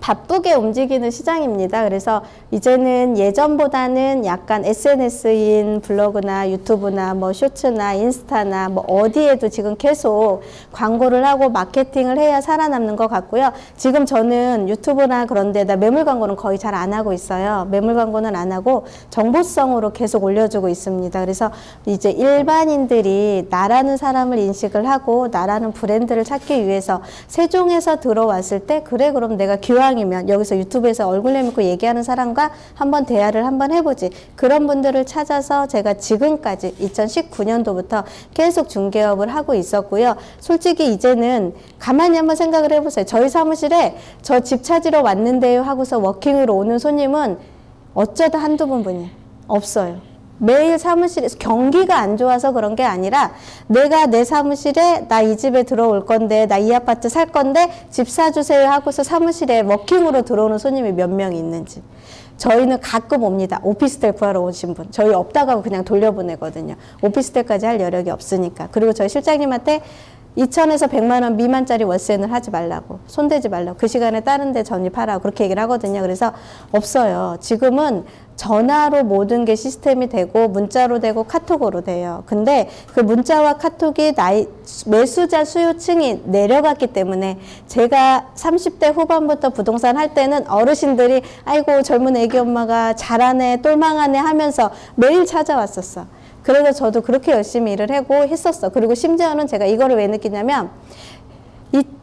바쁘게 움직이는 시장입니다. 그래서 이제는 예전보다는 약간 SNS인 블로그나 유튜브나 뭐 쇼츠나 인스타나 뭐 어디에도 지금 계속 광고를 하고 마케팅을 해야 살아남는 것 같고요. 지금 저는 유튜브나 그런 데다 매물 광고는 거의 잘 안 하고 있어요. 매물 광고는 안 하고 정보성으로 계속 올려주고 있습니다. 그래서 이제 일반인들이 나라는 사람을 인식을 하고 나라는 브랜드를 찾기 위해서 세종에서 들어왔을 때 그래 그럼 내가 기왕이면 여기서 유튜브에서 얼굴 내밀고 얘기하는 사람과 한번 대화를 한번 해보지. 그런 분들을 찾아서 제가 지금까지 2019년도부터 계속 중개업을 하고 있었고요. 솔직히 이제는 가만히 한번 생각을 해보세요. 저희 사무실에 저 집 찾으러 왔는데요 하고서 워킹으로 오는 손님은 어쩌다 한두 분뿐이에요. 없어요. 매일 사무실에서 경기가 안 좋아서 그런 게 아니라 내가 내 사무실에 나 이 집에 들어올 건데 나 이 아파트 살 건데 집 사주세요 하고서 사무실에 워킹으로 들어오는 손님이 몇 명이 있는지. 저희는 가끔 옵니다. 오피스텔 구하러 오신 분. 저희 없다고 하고 그냥 돌려보내거든요. 오피스텔까지 할 여력이 없으니까. 그리고 저희 실장님한테 2천에서 100만 원 미만짜리 월세는 하지 말라고, 손대지 말라고, 그 시간에 다른 데 전입하라고 그렇게 얘기를 하거든요. 그래서 없어요. 지금은 전화로 모든 게 시스템이 되고 문자로 되고 카톡으로 돼요. 근데 그 문자와 카톡이 매수자 수요층이 내려갔기 때문에, 제가 30대 후반부터 부동산 할 때는 어르신들이 아이고 젊은 애기 엄마가 잘하네 똘망하네 하면서 매일 찾아왔었어. 그래서 저도 그렇게 열심히 일을 하고 했었어. 그리고 심지어는 제가 이거를 왜 느끼냐면,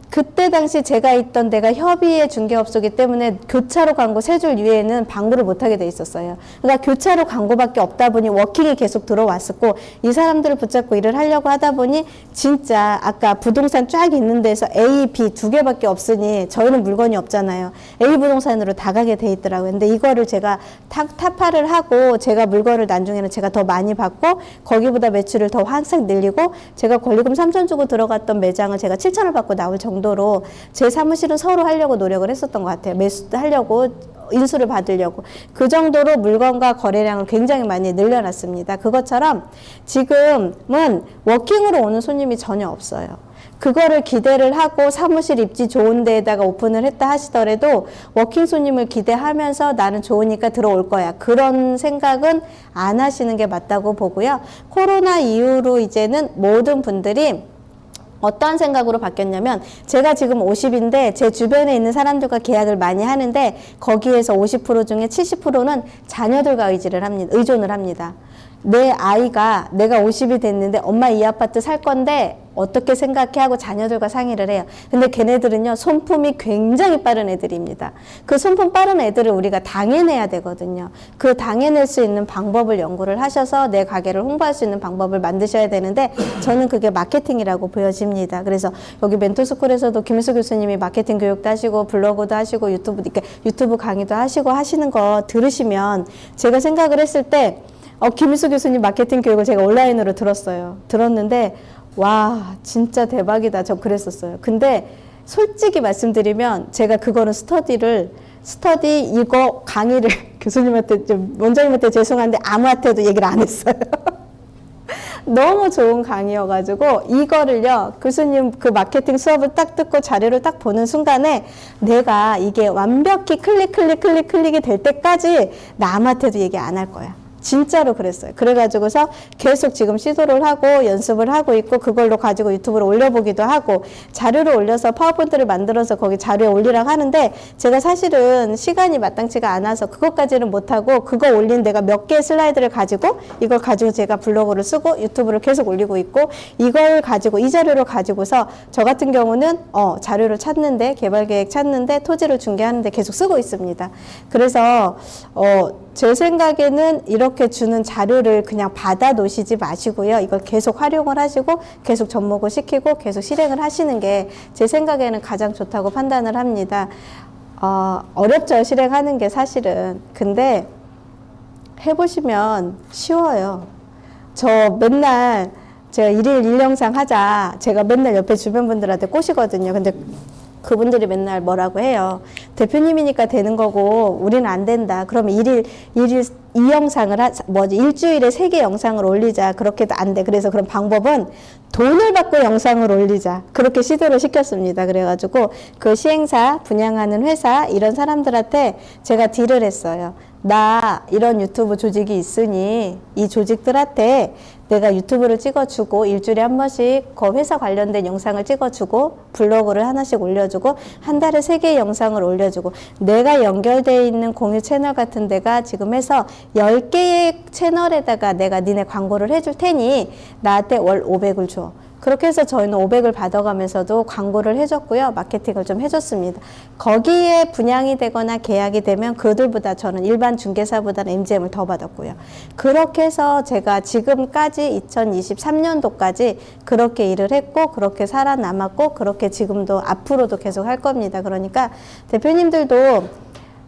그때 당시 제가 있던 데가 협의의 중개업소이기 때문에 교차로 광고 세 줄 위에는 방구를 못하게 돼 있었어요. 그러니까 교차로 광고밖에 없다 보니 워킹이 계속 들어왔었고, 이 사람들을 붙잡고 일을 하려고 하다 보니 진짜 아까 부동산 쫙 있는 데서 A, B 두 개밖에 없으니 저희는 물건이 없잖아요. A 부동산으로 다 가게 돼 있더라고요. 근데 이거를 제가 타파를 하고 제가 물건을 나중에는 제가 더 많이 받고 거기보다 매출을 더 항상 늘리고, 제가 권리금 3천 주고 들어갔던 매장을 제가 7천을 받고 나올 정도로 제 사무실은 서로 하려고 노력을 했었던 것 같아요. 매수하려고, 인수를 받으려고. 그 정도로 물건과 거래량을 굉장히 많이 늘려놨습니다. 그것처럼 지금은 워킹으로 오는 손님이 전혀 없어요. 그거를 기대를 하고 사무실 입지 좋은 데에다가 오픈을 했다 하시더라도 워킹 손님을 기대하면서 나는 좋으니까 들어올 거야, 그런 생각은 안 하시는 게 맞다고 보고요. 코로나 이후로 이제는 모든 분들이 어떠한 생각으로 바뀌었냐면, 제가 지금 50인데 제 주변에 있는 사람들과 계약을 많이 하는데 거기에서 50% 중에 70%는 자녀들과 의존을 합니다. 내 아이가, 내가 50이 됐는데 엄마 이 아파트 살 건데 어떻게 생각해 하고 자녀들과 상의를 해요. 근데 걔네들은요, 손품이 굉장히 빠른 애들입니다. 그 손품 빠른 애들을 우리가 당해내야 되거든요. 그 당해낼 수 있는 방법을 연구를 하셔서 내 가게를 홍보할 수 있는 방법을 만드셔야 되는데, 저는 그게 마케팅이라고 보여집니다. 그래서 여기 멘토스쿨에서도 김일수 교수님이 마케팅 교육도 하시고 블로그도 하시고 유튜브 강의도 하시고 하시는 거 들으시면, 제가 생각을 했을 때 김일수 교수님 마케팅 교육을 제가 온라인으로 들었는데 와 진짜 대박이다, 저 그랬었어요. 근데 솔직히 말씀드리면 제가 그거는 이거 강의를 교수님한테, 원장님한테 죄송한데 아무한테도 얘기를 안 했어요. 너무 좋은 강의여가지고 이거를요, 교수님 그 마케팅 수업을 딱 듣고 자료를 딱 보는 순간에 내가 이게 완벽히 클릭이 될 때까지 남한테도 얘기 안 할 거야. 진짜로 그랬어요. 그래가지고서 계속 지금 시도를 하고 연습을 하고 있고, 그걸로 가지고 유튜브로 올려보기도 하고, 자료를 올려서 파워포인트를 만들어서 거기 자료에 올리라고 하는데, 제가 사실은 시간이 마땅치가 않아서 그것까지는 못하고, 그거 올린 내가 몇 개의 슬라이드를 가지고 이걸 가지고 제가 블로그를 쓰고 유튜브를 계속 올리고 있고, 이걸 가지고 이 자료를 가지고서 저 같은 경우는 자료를 찾는데, 개발계획 찾는데, 토지를 중개하는데 계속 쓰고 있습니다. 그래서 제 생각에는 이렇게 주는 자료를 그냥 받아 놓으시지 마시고요. 이걸 계속 활용을 하시고 계속 접목을 시키고 계속 실행을 하시는 게 제 생각에는 가장 좋다고 판단을 합니다. 어렵죠, 실행하는 게 사실은. 근데 해보시면 쉬워요. 저 맨날 제가 일일 1영상 하자, 제가 맨날 옆에 주변 분들한테 꼬시거든요. 근데 그분들이 맨날 뭐라고 해요. 대표님이니까 되는 거고 우리는 안 된다. 그러면 일일 2영상을 일주일에 3개 영상을 올리자. 그렇게도 안 돼. 그래서 그런 방법은 돈을 받고 영상을 올리자. 그렇게 시도를 시켰습니다. 그래가지고 그 시행사, 분양하는 회사 이런 사람들한테 제가 딜을 했어요. 나 이런 유튜브 조직이 있으니 이 조직들한테 내가 유튜브를 찍어주고 일주일에 한 번씩 그 회사 관련된 영상을 찍어주고 블로그를 하나씩 올려주고 한 달에 3개의 영상을 올려주고, 내가 연결되어 있는 공유 채널 같은 데가 지금 해서 10개의 채널에다가 내가 니네 광고를 해줄 테니 나한테 월 500을 줘. 그렇게 해서 저희는 500을 받아가면서도 광고를 해줬고요. 마케팅을 좀 해줬습니다. 거기에 분양이 되거나 계약이 되면 그들보다 저는 일반 중개사보다는 MGM을 더 받았고요. 그렇게 해서 제가 지금까지 2023년도까지 그렇게 일을 했고 그렇게 살아남았고 그렇게 지금도 앞으로도 계속 할 겁니다. 그러니까 대표님들도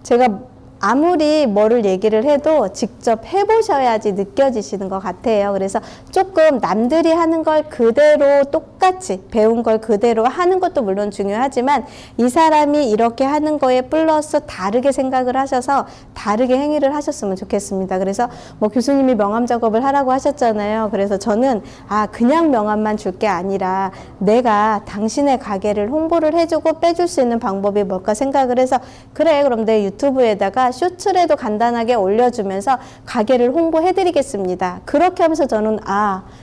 제가 아무리 뭐를 얘기를 해도 직접 해보셔야지 느껴지시는 것 같아요. 그래서 조금 남들이 하는 걸 그대로 똑같이 배운 걸 그대로 하는 것도 물론 중요하지만 이 사람이 이렇게 하는 거에 플러스 다르게 생각을 하셔서 다르게 행위를 하셨으면 좋겠습니다. 그래서 뭐 교수님이 명함 작업을 하라고 하셨잖아요. 그래서 저는 그냥 명함만 줄 게 아니라 내가 당신의 가게를 홍보를 해주고 빼줄 수 있는 방법이 뭘까 생각을 해서 그래 그럼 내 유튜브에다가 쇼츠라도 간단하게 올려주면서 가게를 홍보해드리겠습니다. 그렇게 하면서 저는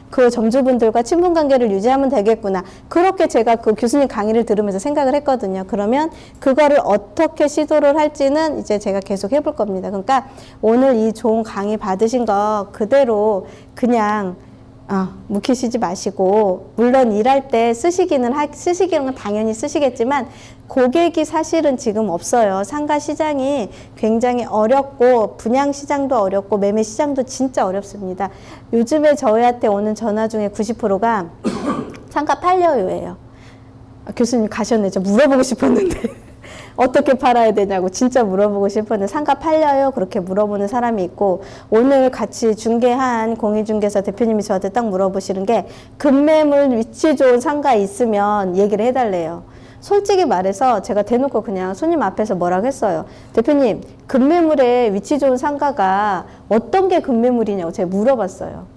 그 점주분들과 친분관계를 유지하면 되겠구나. 그렇게 제가 그 교수님 강의를 들으면서 생각을 했거든요. 그러면 그거를 어떻게 시도를 할지는 이제 제가 계속 해볼 겁니다. 그러니까 오늘 이 좋은 강의 받으신 거 그대로 그냥 묵히시지 마시고, 물론 일할 때 쓰시기는 당연히 쓰시겠지만 고객이 사실은 지금 없어요. 상가 시장이 굉장히 어렵고 분양 시장도 어렵고 매매 시장도 진짜 어렵습니다. 요즘에 저희한테 오는 전화 중에 90%가 상가 팔려요예요. 교수님 가셨네. 저 물어보고 싶었는데 어떻게 팔아야 되냐고 진짜 물어보고 싶었는데 상가 팔려요? 그렇게 물어보는 사람이 있고, 오늘 같이 중개한 공인중개사 대표님이 저한테 딱 물어보시는 게 급매물 위치 좋은 상가 있으면 얘기를 해달래요. 솔직히 말해서 제가 대놓고 그냥 손님 앞에서 뭐라고 했어요. 대표님, 급매물에 위치 좋은 상가가 어떤 게 급매물이냐고 제가 물어봤어요.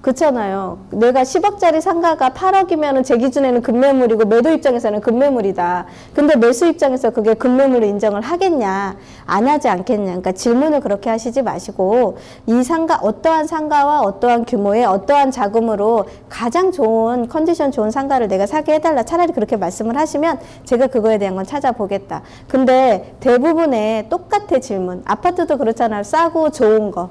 그렇잖아요. 내가 10억짜리 상가가 8억이면 제 기준에는 급매물이고 매도 입장에서는 급매물이다. 근데 매수 입장에서 그게 급매물로 인정을 하겠냐, 안 하지 않겠냐. 그러니까 질문을 그렇게 하시지 마시고, 이 상가, 어떠한 상가와 어떠한 규모의 어떠한 자금으로 가장 좋은 컨디션 좋은 상가를 내가 사게 해달라. 차라리 그렇게 말씀을 하시면 제가 그거에 대한 건 찾아보겠다. 근데 대부분의 똑같아 질문. 아파트도 그렇잖아요. 싸고 좋은 거.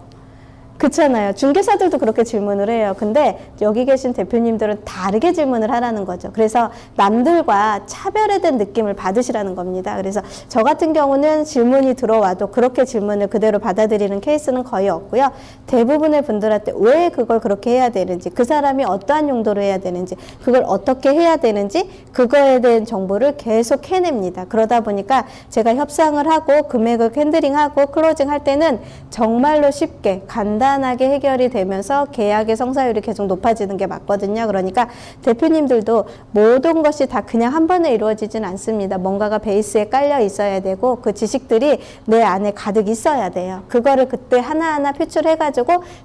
그렇잖아요. 중개사들도 그렇게 질문을 해요. 근데 여기 계신 대표님들은 다르게 질문을 하라는 거죠. 그래서 남들과 차별화된 느낌을 받으시라는 겁니다. 그래서 저 같은 경우는 질문이 들어와도 그렇게 질문을 그대로 받아들이는 케이스는 거의 없고요. 대부분의 분들한테 왜 그걸 그렇게 해야 되는지, 그 사람이 어떠한 용도로 해야 되는지, 그걸 어떻게 해야 되는지, 그거에 대한 정보를 계속 해냅니다. 그러다 보니까 제가 협상을 하고 금액을 핸들링하고 클로징 할 때는 정말로 쉽게 간단하게 해결이 되면서 계약의 성사율이 계속 높아지는 게 맞거든요. 그러니까 대표님들도 모든 것이 다 그냥 한 번에 이루어지진 않습니다. 뭔가가 베이스에 깔려 있어야 되고 그 지식들이 내 안에 가득 있어야 돼요. 그거를 그때 하나하나 표출해가지고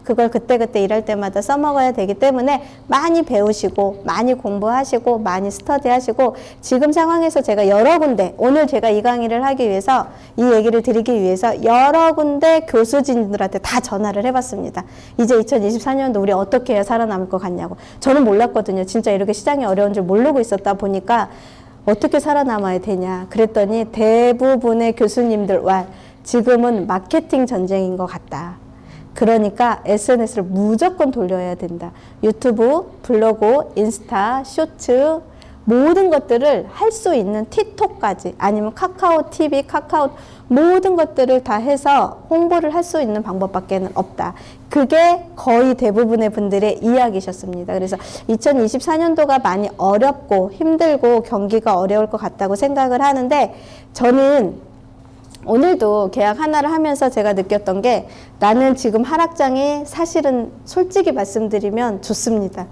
그걸 그때그때 일할 때마다 써먹어야 되기 때문에 많이 배우시고 많이 공부하시고 많이 스터디하시고, 지금 상황에서 제가 여러 군데, 오늘 제가 이 강의를 하기 위해서, 이 얘기를 드리기 위해서 여러 군데 교수진들한테 다 전화를 해봤습니다. 이제 2024년도 우리 어떻게 해야 살아남을 것 같냐고. 저는 몰랐거든요. 진짜 이렇게 시장이 어려운 줄 모르고 있었다 보니까 어떻게 살아남아야 되냐. 그랬더니 대부분의 교수님들과 지금은 마케팅 전쟁인 것 같다. 그러니까 SNS를 무조건 돌려야 된다. 유튜브, 블로그, 인스타, 쇼츠, 모든 것들을 할 수 있는 틱톡까지, 아니면 카카오 TV, 카카오, 모든 것들을 다 해서 홍보를 할 수 있는 방법밖에는 없다. 그게 거의 대부분의 분들의 이야기셨습니다. 그래서 2024년도가 많이 어렵고 힘들고 경기가 어려울 것 같다고 생각을 하는데, 저는 오늘도 계약 하나를 하면서 제가 느꼈던 게, 나는 지금 하락장이 사실은 솔직히 말씀드리면 좋습니다.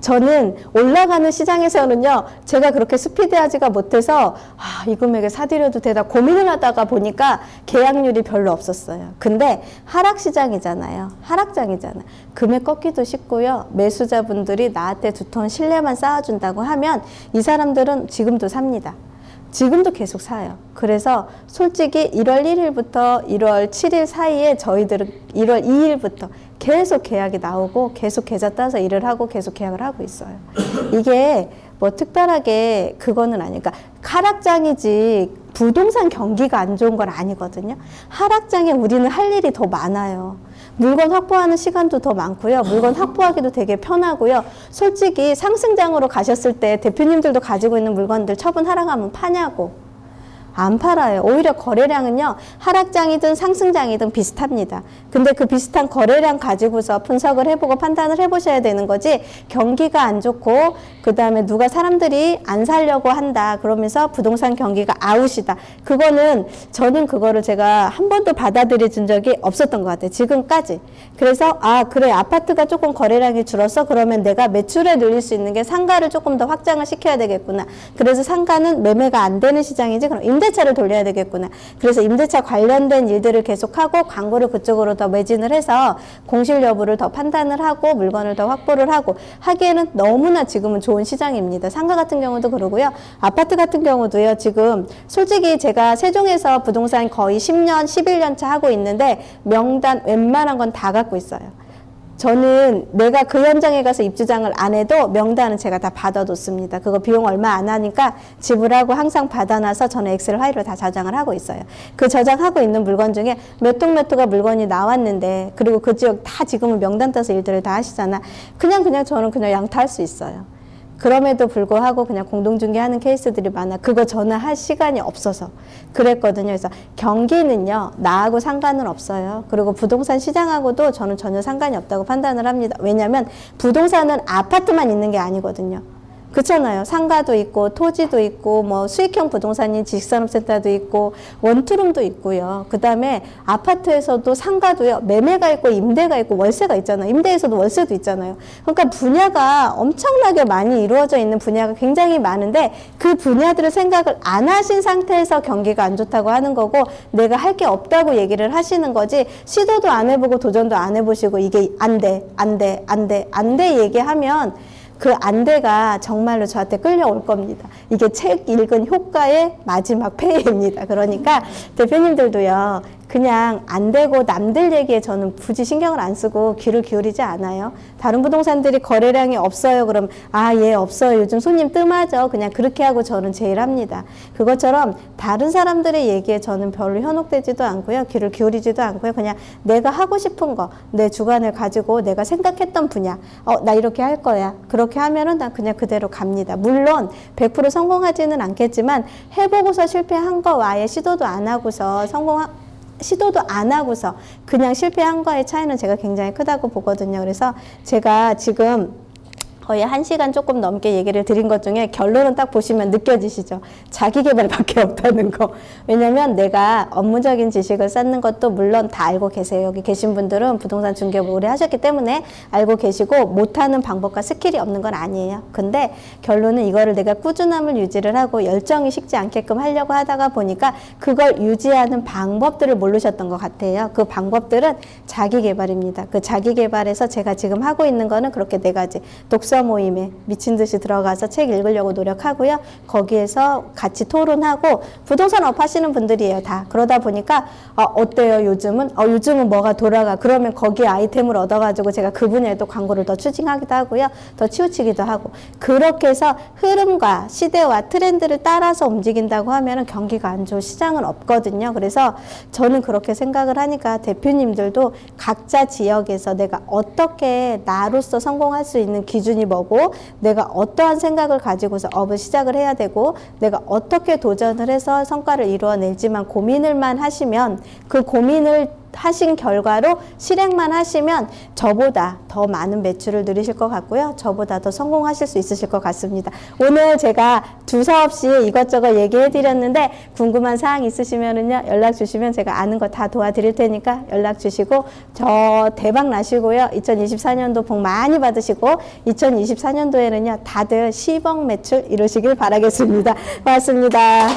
저는 올라가는 시장에서는요, 제가 그렇게 스피드하지가 못해서 이 금액에 사드려도 되나 고민을 하다가 보니까 계약률이 별로 없었어요. 근데 하락시장이잖아요. 하락장이잖아요. 금액 꺾기도 쉽고요. 매수자분들이 나한테 두터운 신뢰만 쌓아준다고 하면 이 사람들은 지금도 삽니다. 지금도 계속 사요. 그래서 솔직히 1월 1일부터 1월 7일 사이에 저희들은 1월 2일부터 계속 계약이 나오고 계속 계좌 따서 일을 하고 계속 계약을 하고 있어요. 이게 뭐 특별하게 그거는 아니니까, 하락장이지 부동산 경기가 안 좋은 건 아니거든요. 하락장에 우리는 할 일이 더 많아요. 물건 확보하는 시간도 더 많고요. 물건 확보하기도 되게 편하고요. 솔직히 상승장으로 가셨을 때 대표님들도 가지고 있는 물건들 처분 하락하면 파냐고. 안 팔아요. 오히려 거래량은요, 하락장이든 상승장이든 비슷합니다. 근데 그 비슷한 거래량 가지고서 분석을 해보고 판단을 해보셔야 되는 거지, 경기가 안 좋고, 그 다음에 누가 사람들이 안 살려고 한다. 그러면서 부동산 경기가 아웃이다. 그거는, 저는 그거를 제가 한 번도 받아들여 준 적이 없었던 것 같아요. 지금까지. 그래서, 아, 그래. 아파트가 조금 거래량이 줄었어? 그러면 내가 매출을 늘릴 수 있는 게 상가를 조금 더 확장을 시켜야 되겠구나. 그래서 상가는 매매가 안 되는 시장이지. 그럼 임대차를 돌려야 되겠구나. 그래서 임대차 관련된 일들을 계속하고 광고를 그쪽으로 더 매진을 해서 공실 여부를 더 판단을 하고 물건을 더 확보를 하고 하기에는 너무나 지금은 좋은 시장입니다. 상가 같은 경우도 그러고요. 아파트 같은 경우도요. 지금 솔직히 제가 세종에서 부동산 거의 10년, 11년 차 하고 있는데 명단 웬만한 건 다 갖고 있어요. 저는 내가 그 현장에 가서 입주장을 안 해도 명단은 제가 다 받아뒀습니다. 그거 비용 얼마 안 하니까 지불하고 항상 받아놔서 저는 엑셀 파일로 다 저장을 하고 있어요. 그 저장하고 있는 물건 중에 몇 동 몇 호가 물건이 나왔는데, 그리고 그 지역 다 지금은 명단 따서 일들을 다 하시잖아. 그냥 저는 그냥 양타할 수 있어요. 그럼에도 불구하고 그냥 공동중개하는 케이스들이 많아. 그거 저는 할 시간이 없어서 그랬거든요. 그래서 경기는요, 나하고 상관은 없어요. 그리고 부동산 시장하고도 저는 전혀 상관이 없다고 판단을 합니다. 왜냐하면 부동산은 아파트만 있는 게 아니거든요. 그렇잖아요. 상가도 있고 토지도 있고 뭐 수익형 부동산인 지식산업센터도 있고 원투룸도 있고요. 그 다음에 아파트에서도 상가도요. 매매가 있고 임대가 있고 월세가 있잖아요. 임대에서도 월세도 있잖아요. 그러니까 분야가 엄청나게 많이 이루어져 있는 분야가 굉장히 많은데, 그 분야들을 생각을 안 하신 상태에서 경기가 안 좋다고 하는 거고, 내가 할 게 없다고 얘기를 하시는 거지, 시도도 안 해보고 도전도 안 해보시고 이게 안 돼 얘기하면 그 안돼가 정말로 저한테 끌려올 겁니다. 이게 책 읽은 효과의 마지막 폐해입니다. 그러니까 대표님들도요, 그냥 안 되고 남들 얘기에 저는 굳이 신경을 안 쓰고 귀를 기울이지 않아요. 다른 부동산들이 거래량이 없어요. 그럼 아, 예, 없어요. 요즘 손님 뜸하죠. 그냥 그렇게 하고 저는 제일 합니다. 그것처럼 다른 사람들의 얘기에 저는 별로 현혹되지도 않고요. 귀를 기울이지도 않고요. 그냥 내가 하고 싶은 거, 내 주관을 가지고 내가 생각했던 분야, 나 이렇게 할 거야. 그렇게 하면은 난 그냥 그대로 갑니다. 물론 100% 성공하지는 않겠지만, 해보고서 실패한 거와의 시도도 안 하고서 시도도 안 하고서 그냥 실패한 거의 차이는 제가 굉장히 크다고 보거든요. 그래서 제가 지금 거의 1시간 조금 넘게 얘기를 드린 것 중에 결론은 딱 보시면 느껴지시죠? 자기계발밖에 없다는 거. 왜냐면 내가 업무적인 지식을 쌓는 것도 물론 다 알고 계세요. 여기 계신 분들은 부동산 중개업 오래 하셨기 때문에 알고 계시고, 못하는 방법과 스킬이 없는 건 아니에요. 근데 결론은 이거를 내가 꾸준함을 유지를 하고 열정이 식지 않게끔 하려고 하다가 보니까 그걸 유지하는 방법들을 모르셨던 것 같아요. 그 방법들은 자기계발입니다. 그 자기계발에서 제가 지금 하고 있는 거는 그렇게 4가지. 독서 모임에 미친 듯이 들어가서 책 읽으려고 노력하고요. 거기에서 같이 토론하고, 부동산 업 하시는 분들이에요, 다. 그러다 보니까 어때요, 요즘은? 요즘은 뭐가 돌아가. 그러면 거기에 아이템을 얻어가지고 제가 그 분야에 또 광고를 더 추진하기도 하고요. 더 치우치기도 하고. 그렇게 해서 흐름과 시대와 트렌드를 따라서 움직인다고 하면 경기가 안 좋은 시장은 없거든요. 그래서 저는 그렇게 생각을 하니까 대표님들도 각자 지역에서 내가 어떻게 나로서 성공할 수 있는 기준이 뭐고, 내가 어떠한 생각을 가지고서 업을 시작을 해야 되고, 내가 어떻게 도전을 해서 성과를 이루어낼지만 고민을만 하시면, 그 고민을 하신 결과로 실행만 하시면 저보다 더 많은 매출을 누리실 것 같고요. 저보다 더 성공하실 수 있으실 것 같습니다. 오늘 제가 두서없이 이것저것 얘기해 드렸는데, 궁금한 사항 있으시면은요, 연락 주시면 제가 아는 거 다 도와드릴 테니까 연락 주시고, 저 대박 나시고요. 2024년도 복 많이 받으시고, 2024년도에는요, 다들 10억 매출 이루시길 바라겠습니다. 고맙습니다.